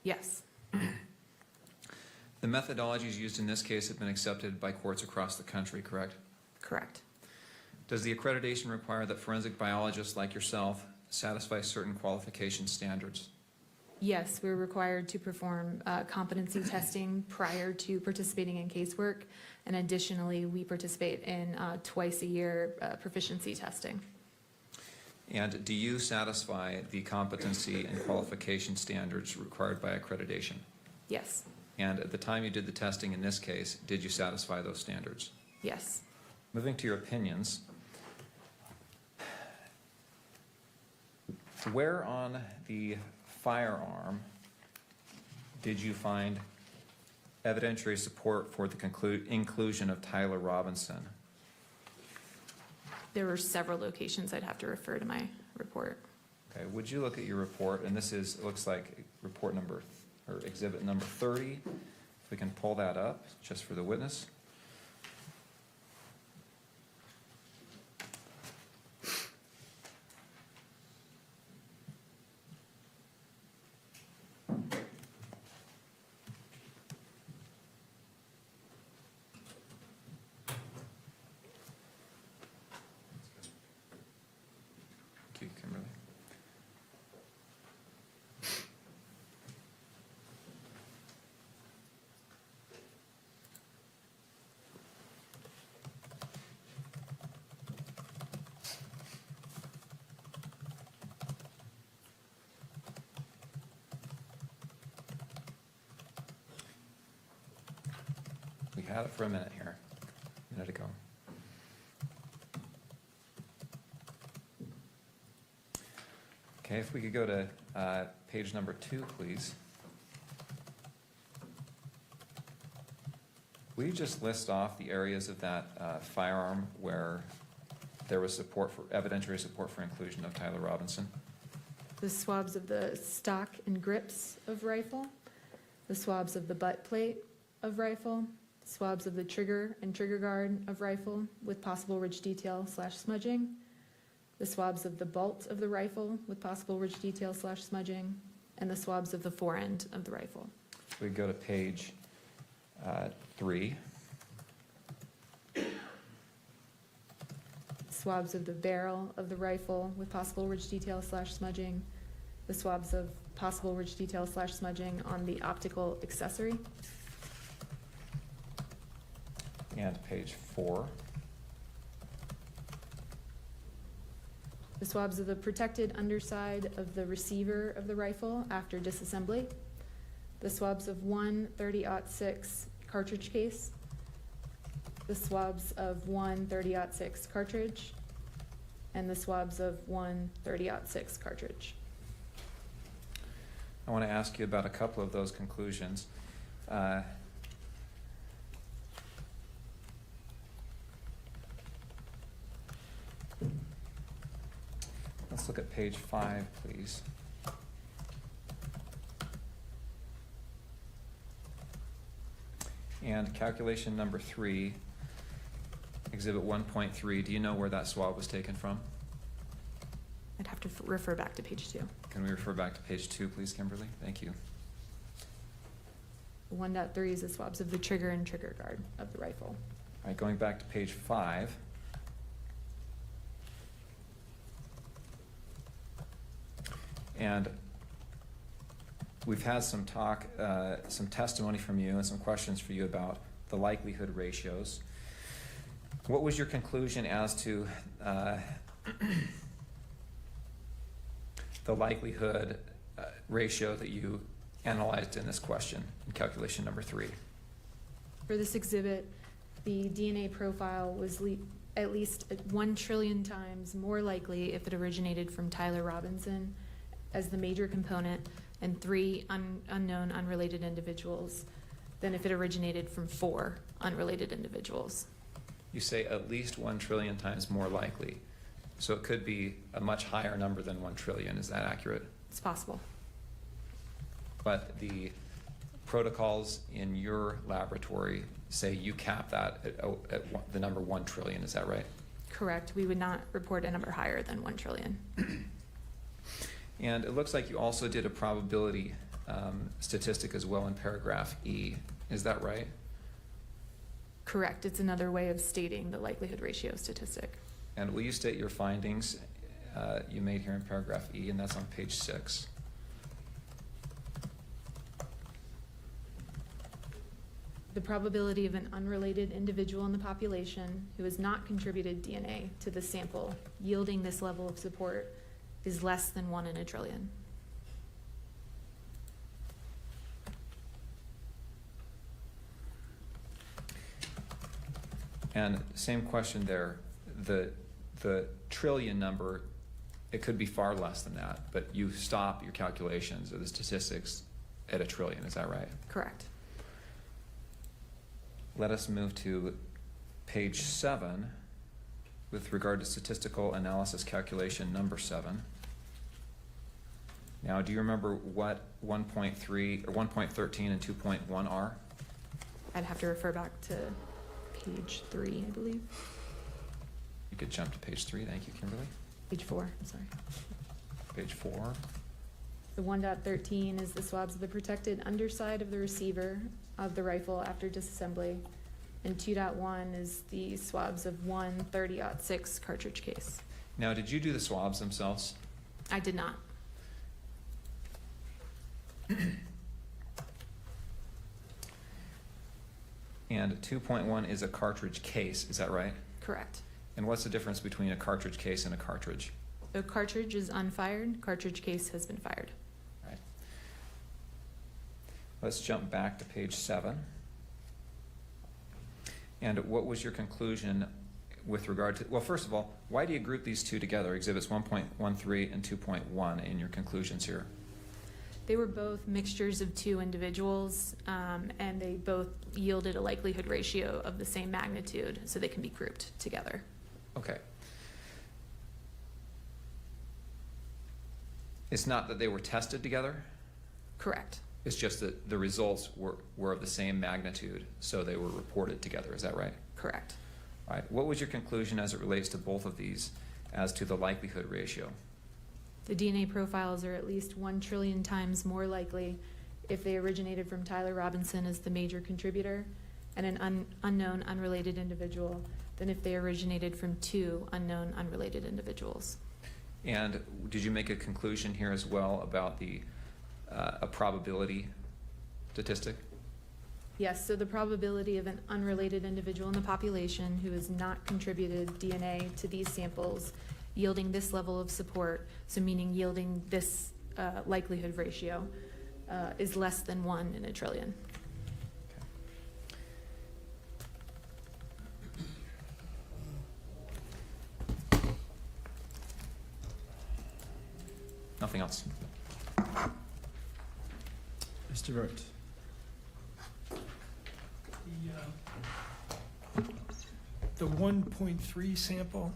Yes. The methodologies used in this case have been accepted by courts across the country, correct? Correct. Does the accreditation require that forensic biologists like yourself satisfy certain qualification standards? Yes, we're required to perform competency testing prior to participating in casework, and additionally, we participate in twice a year proficiency testing. And do you satisfy the competency and qualification standards required by accreditation? Yes. And at the time you did the testing in this case, did you satisfy those standards? Yes. Moving to your opinions, where on the firearm did you find evidentiary support for the inclusion of Tyler Robinson? There were several locations. I'd have to refer to my report. Okay, would you look at your report, and this is, it looks like report number, or exhibit number 30. If we can pull that up, just for the witness. Thank you, Kimberly. We had it for a minute here, a minute ago. Okay, if we could go to page number 2, please. Will you just list off the areas of that firearm where there was support for, evidentiary support for inclusion of Tyler Robinson? The swabs of the stock and grips of rifle, the swabs of the butt plate of rifle, swabs of the trigger and trigger guard of rifle with possible ridge detail / smudging, the swabs of the bolt of the rifle with possible ridge detail / smudging, and the swabs of the forend of the rifle. We go to page 3. Swabs of the barrel of the rifle with possible ridge detail / smudging, the swabs of possible ridge detail / smudging on the optical accessory. And page 4. The swabs of the protected underside of the receiver of the rifle after disassembly. The swabs of one 30-06 cartridge case. The swabs of one 30-06 cartridge. And the swabs of one 30-06 cartridge. I want to ask you about a couple of those conclusions. Let's look at page 5, please. And calculation number 3, exhibit 1.3, do you know where that swab was taken from? I'd have to refer back to page 2. Can we refer back to page 2, please, Kimberly? Thank you. 1.3 is the swabs of the trigger and trigger guard of the rifle. All right, going back to page 5. And we've had some talk, some testimony from you and some questions for you about the likelihood ratios. What was your conclusion as to the likelihood ratio that you analyzed in this question in calculation number 3? For this exhibit, the DNA profile was at least 1 trillion times more likely if it originated from Tyler Robinson as the major component, and 3 unknown unrelated individuals than if it originated from 4 unrelated individuals. You say at least 1 trillion times more likely. So it could be a much higher number than 1 trillion. Is that accurate? It's possible. But the protocols in your laboratory say you cap that at the number 1 trillion. Is that right? Correct. We would not report a number higher than 1 trillion. And it looks like you also did a probability statistic as well in paragraph E. Is that right? Correct. It's another way of stating the likelihood ratio statistic. And will you state your findings you made here in paragraph E, and that's on page 6. The probability of an unrelated individual in the population who has not contributed DNA to the sample yielding this level of support is less than 1 in a trillion. And same question there. The trillion number, it could be far less than that, but you stop your calculations or the statistics at 1 trillion. Is that right? Correct. Let us move to page 7 with regard to statistical analysis calculation number 7. Now, do you remember what 1.3 or 1.13 and 2.1 are? I'd have to refer back to page 3, I believe. You could jump to page 3. Thank you, Kimberly. Page 4, I'm sorry. Page 4. The 1.13 is the swabs of the protected underside of the receiver of the rifle after disassembly, and 2.1 is the swabs of 1 30-06 cartridge case. Now, did you do the swabs themselves? I did not. And 2.1 is a cartridge case, is that right? Correct. And what's the difference between a cartridge case and a cartridge? The cartridge is unfired, cartridge case has been fired. Right. Let's jump back to page 7. And what was your conclusion with regard to, well, first of all, why do you group these two together, exhibits 1.13 and 2.1 in your conclusions here? They were both mixtures of 2 individuals, and they both yielded a likelihood ratio of the same magnitude, so they can be grouped together. Okay. It's not that they were tested together? Correct. It's just that the results were of the same magnitude, so they were reported together. Is that right? Correct. All right. What was your conclusion as it relates to both of these as to the likelihood ratio? The DNA profiles are at least 1 trillion times more likely if they originated from Tyler Robinson as the major contributor and an unknown unrelated individual than if they originated from 2 unknown unrelated individuals. And did you make a conclusion here as well about the a probability statistic? Yes, so the probability of an unrelated individual in the population who has not contributed DNA to these samples yielding this level of support, so meaning yielding this likelihood ratio, is less than 1 in a trillion. Nothing else. Mr. Vert. The 1.3 sample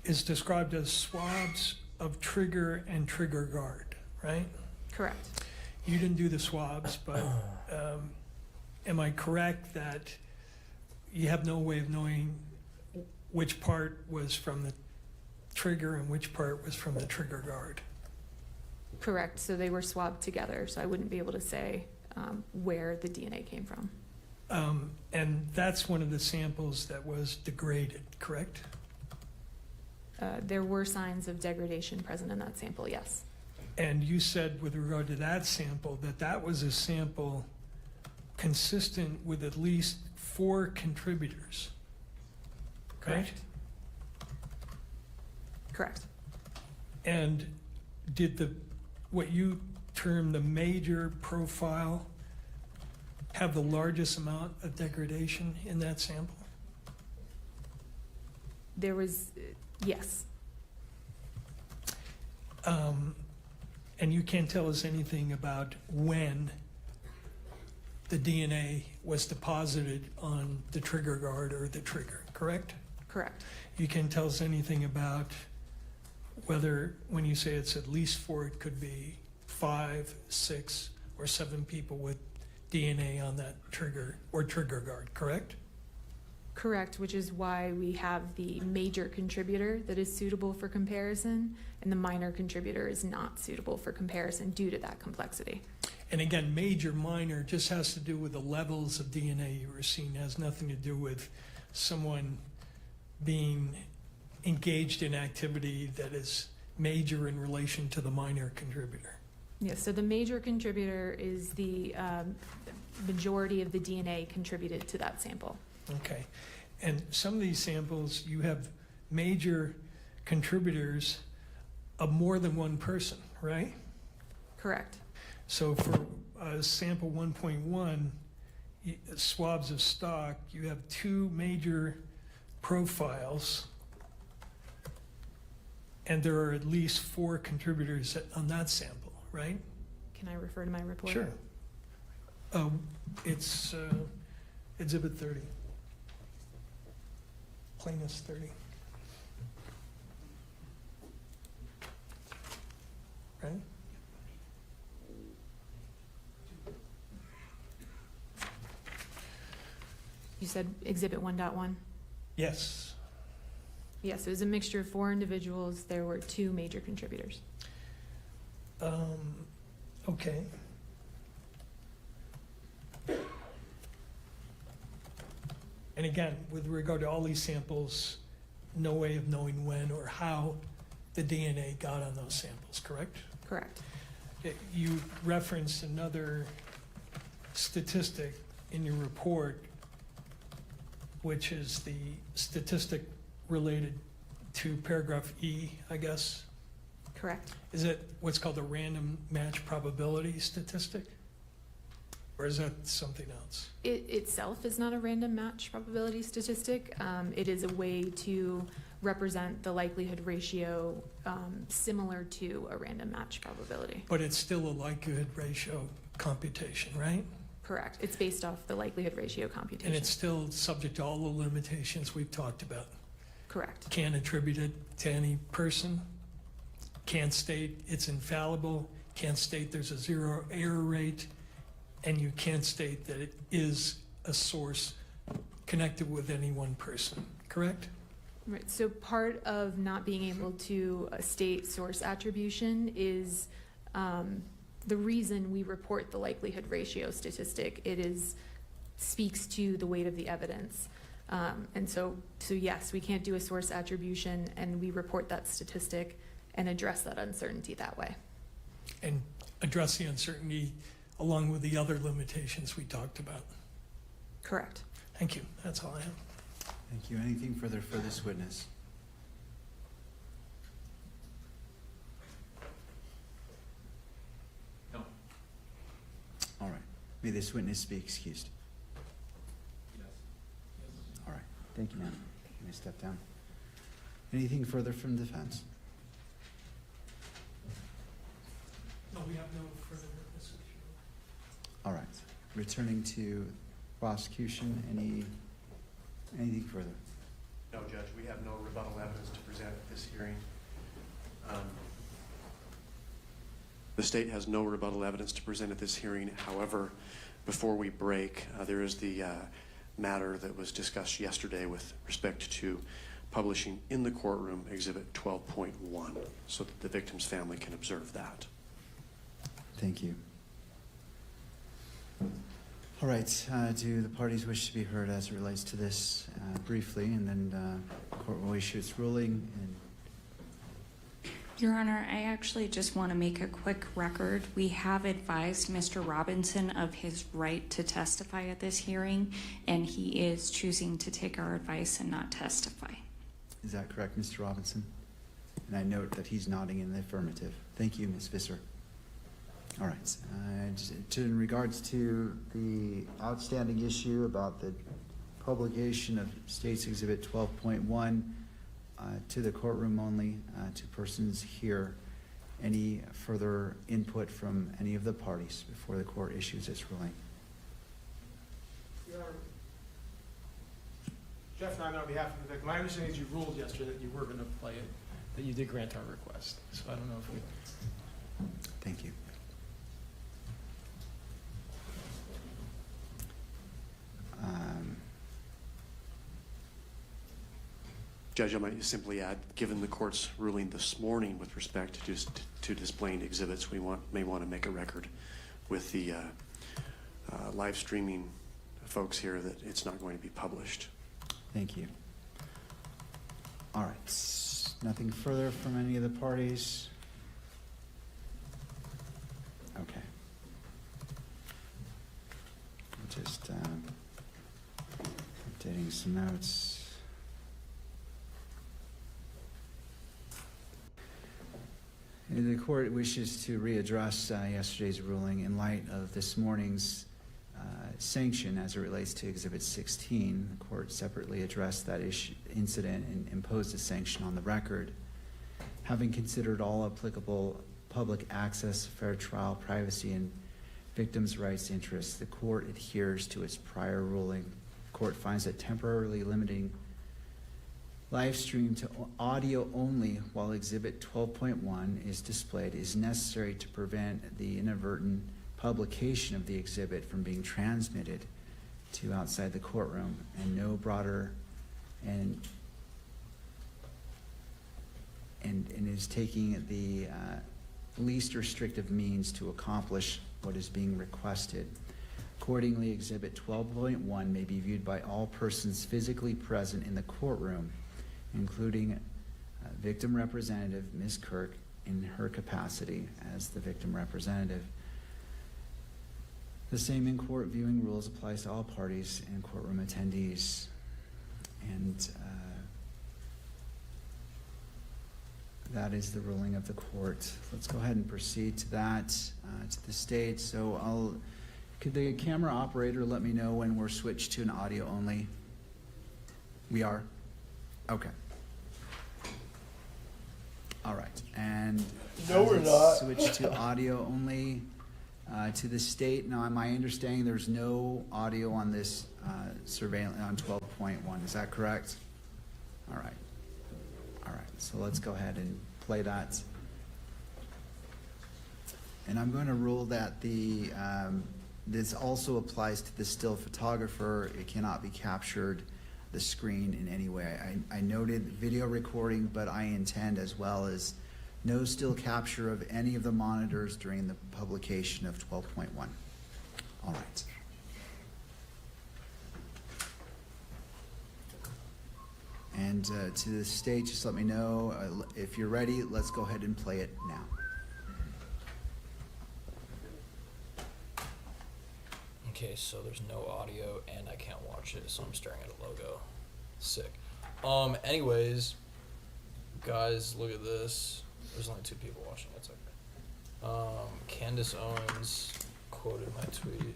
is described as swabs of trigger and trigger guard, right? Correct. You didn't do the swabs, but am I correct that you have no way of knowing which part was from the trigger and which part was from the trigger guard? Correct. So they were swabbed together, so I wouldn't be able to say where the DNA came from. And that's one of the samples that was degraded, correct? There were signs of degradation present in that sample, yes. And you said with regard to that sample that that was a sample consistent with at least 4 contributors, Correct. right? Correct. And did what you term the major profile have the largest amount of degradation in that sample? There was, yes. And you can't tell us anything about when the DNA was deposited on the trigger guard or the trigger, correct? Correct. You can't tell us anything about whether, when you say it's at least 4, it could be 5, 6, or 7 people with DNA on that trigger or trigger guard, correct? Correct, which is why we have the major contributor that is suitable for comparison, and the minor contributor is not suitable for comparison due to that complexity. And again, major, minor just has to do with the levels of DNA you were seeing. It has nothing to do with someone being engaged in activity that is major in relation to the minor contributor. Yes, so the major contributor is the majority of the DNA contributed to that sample. Okay. And some of these samples, you have major contributors of more than one person, right? Correct. So for sample 1.1, swabs of stock, you have 2 major profiles, and there are at least 4 contributors on that sample, right? Can I refer to my report? Sure. It's Exhibit 30. Plaintiff's 30. Right? You said Exhibit 1.1? Yes. Yes, it was a mixture of 4 individuals. There were 2 major contributors. Okay. And again, with regard to all these samples, no way of knowing when or how the DNA got on those samples, correct? Correct. You referenced another statistic in your report, which is the statistic related to paragraph E, I guess. Correct. Is it what's called a random match probability statistic? Or is that something else? It itself is not a random match probability statistic. It is a way to represent the likelihood ratio similar to a random match probability. But it's still a likelihood ratio computation, right? Correct. It's based off the likelihood ratio computation. And it's still subject to all the limitations we've talked about. Correct. Can't attribute it to any person. Can't state it's infallible. Can't state there's a 0 error rate. And you can't state that it is a source connected with any one person, correct? Right. So part of not being able to state source attribution is the reason we report the likelihood ratio statistic. It speaks to the weight of the evidence. And so yes, we can't do a source attribution, and we report that statistic and address that uncertainty that way. And address the uncertainty along with the other limitations we talked about. Correct. Thank you. That's all I have. Thank you. Anything further for this witness? No. All right. May this witness be excused. Yes. All right. Thank you, ma'am. You may step down. Anything further from the defense? No, we have no further witnesses. All right. Returning to prosecution, anything further? No, Judge, we have no rebuttal evidence to present at this hearing. The state has no rebuttal evidence to present at this hearing. However, before we break, there is the matter that was discussed yesterday with respect to publishing in the courtroom Exhibit 12.1 so that the victim's family can observe that. Thank you. All right, do the parties wish to be heard as it relates to this briefly, and then the court will issue its ruling. And Your Honor, I actually just want to make a quick record. We have advised Mr. Robinson of his right to testify at this hearing, and he is choosing to take our advice and not testify. is that correct, Mr. Robinson? And I note that he's nodding in the affirmative. Thank you, Ms. Visser. All right. In regards to the outstanding issue about the publication of State's Exhibit 12.1, to the courtroom only, to persons here. Any further input from any of the parties before the court issues its ruling? Your Honor, Jeff and I, on behalf of the victim, my understanding is you ruled yesterday that you were going to play it, that you did grant our request. So I don't know if we... Thank you. Judge, I might simply add, given the court's ruling this morning with respect to displaying exhibits, we may want to make a record with the live streaming folks here that it's not going to be published. Thank you. All right. Nothing further from any of the parties? Okay. Just updating some notes. The court wishes to readdress yesterday's ruling in light of this morning's sanction as it relates to Exhibit 16. The court separately addressed that incident and imposed a sanction on the record. Having considered all applicable public access, fair trial, privacy, and victims' rights interests, the court adheres to its prior ruling. The court finds that temporarily limiting live stream to audio only while Exhibit 12.1 is displayed is necessary to prevent the inadvertent publication of the exhibit from being transmitted to outside the courtroom, and no broader and is taking the least restrictive means to accomplish what is being requested. Accordingly, Exhibit 12.1 may be viewed by all persons physically present in the courtroom, including victim representative Ms. Kirk in her capacity as the victim representative. The same in-court viewing rules applies to all parties and courtroom attendees. And that is the ruling of the court. Let's go ahead and proceed to that, to the stage. So could the camera operator let me know when we're switched to an audio only? We are? Okay. All right, and No, we're not. Switch to audio only to the state. Now, my understanding there's no audio on this surveillance on 12.1. Is that correct? All right. All right. So let's go ahead and play that. And I'm going to rule that this also applies to the still photographer. It cannot be captured the screen in any way. I noted video recording, but I intend as well as no still capture of any of the monitors during the publication of 12.1. All right. And to the stage, just let me know if you're ready. Let's go ahead and play it now. Okay, so there's no audio and I can't watch it, so I'm staring at a logo. Sick. Anyways, guys, look at this. There's only 2 people watching. It's okay. Candace Owens quoted my tweet.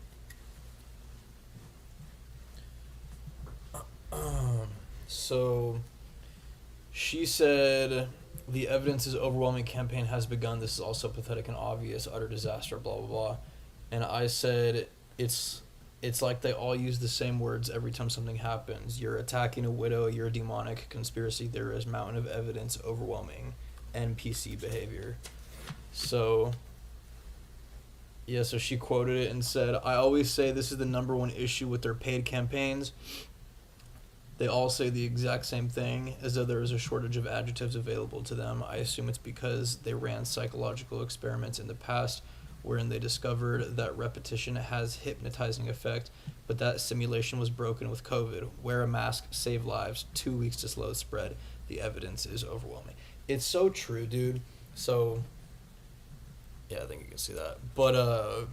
So she said, "The evidence is overwhelming. Campaign has begun. This is also pathetic and obvious. Utter disaster. Blah blah blah." And I said, "It's like they all use the same words every time something happens. You're attacking a widow. You're a demonic conspiracy theorist. Mountain of evidence. Overwhelming. NPC behavior." So yeah, so she quoted it and said, "I always say this is the #1 issue with their paid campaigns. They all say the exact same thing, as though there is a shortage of adjectives available to them. I assume it's because they ran psychological experiments in the past wherein they discovered that repetition has hypnotizing effect, but that simulation was broken with COVID. Wear a mask, save lives, 2 weeks to slow the spread. The evidence is overwhelming." It's so true, dude. So yeah, I think you can see that. But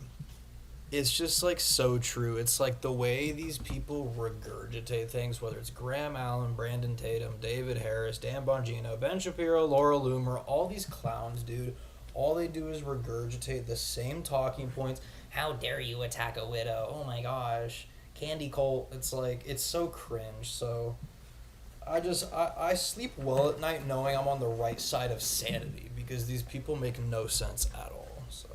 it's just like so true. It's like the way these people regurgitate things, whether it's Graham Allen, Brandon Tatum, David Harris, Dan Bongino, Ben Shapiro, Laura Loomer, all these clowns, dude. All they do is regurgitate the same talking points. How dare you attack a widow? Oh my gosh. Candy Colt. It's like, it's so cringe. So I sleep well at night knowing I'm on the right side of sanity because these people make no sense at all. So.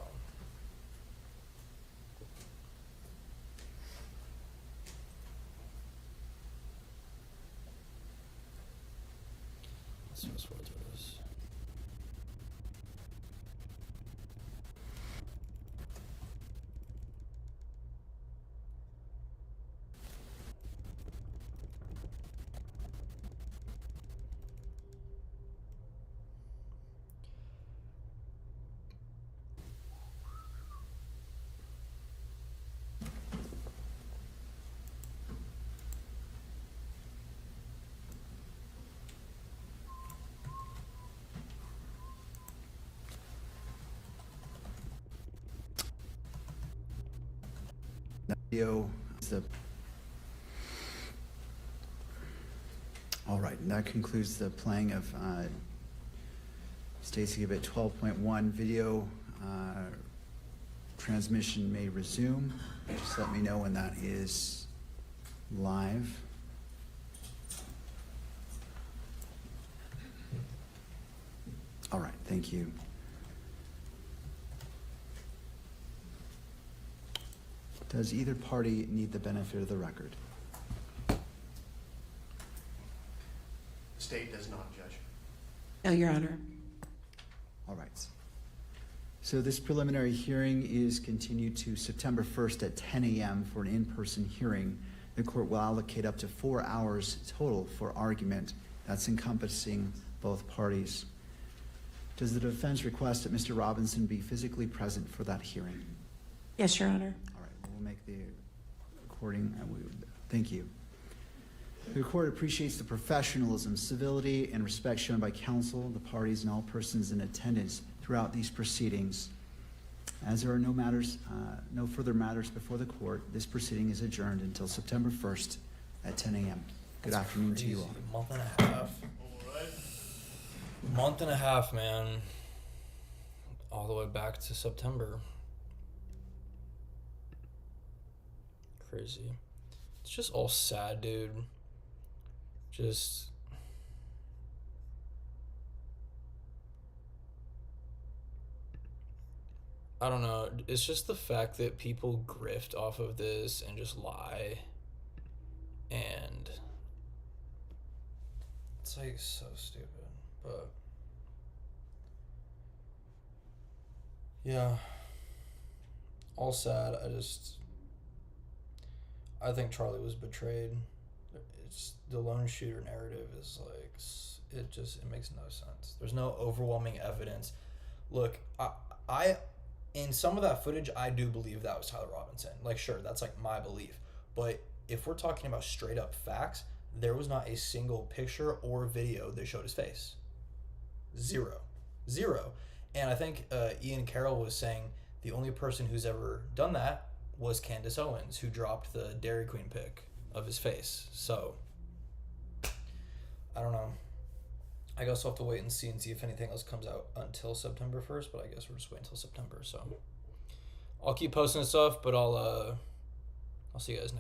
Let's fast forward through this. Video is the. All right, and that concludes the playing of Stacy Exhibit 12.1. Video transmission may resume. Just let me know when that is live. All right, thank you. Does either party need the benefit of the record? The state does not, Judge. No, Your Honor. All right. So this preliminary hearing is continued to September 1st at 10 a.m. for an in-person hearing. The court will allocate up to 4 hours total for argument. That's encompassing both parties. Does the defense request that Mr. Robinson be physically present for that hearing? Yes, Your Honor. All right, we'll make the recording. Thank you. The court appreciates the professionalism, civility, and respect shown by counsel, the parties, and all persons in attendance throughout these proceedings. As there are no further matters before the court, this proceeding is adjourned until September 1st at 10 a.m. Good afternoon to you all. Month and a half. Month and a half, man. All the way back to September. Crazy. It's just all sad, dude. Just. I don't know. It's just the fact that people grift off of this and just lie. And. It's like so stupid. But. Yeah. All sad. I think Charlie was betrayed. It's the lone shooter narrative is like, it makes no sense. There's no overwhelming evidence. Look, I in some of that footage, I do believe that was Tyler Robinson. Like, sure, that's like my belief. But if we're talking about straight up facts, there was not a single picture or video that showed his face. Zero. And I think Ian Carroll was saying the only person who's ever done that was Candace Owens, who dropped the Dairy Queen pic of his face. So, I don't know. I guess I'll have to wait and see if anything else comes out until September 1st, but I guess we're just waiting until September. So, I'll keep posting stuff, but I'll see you guys next.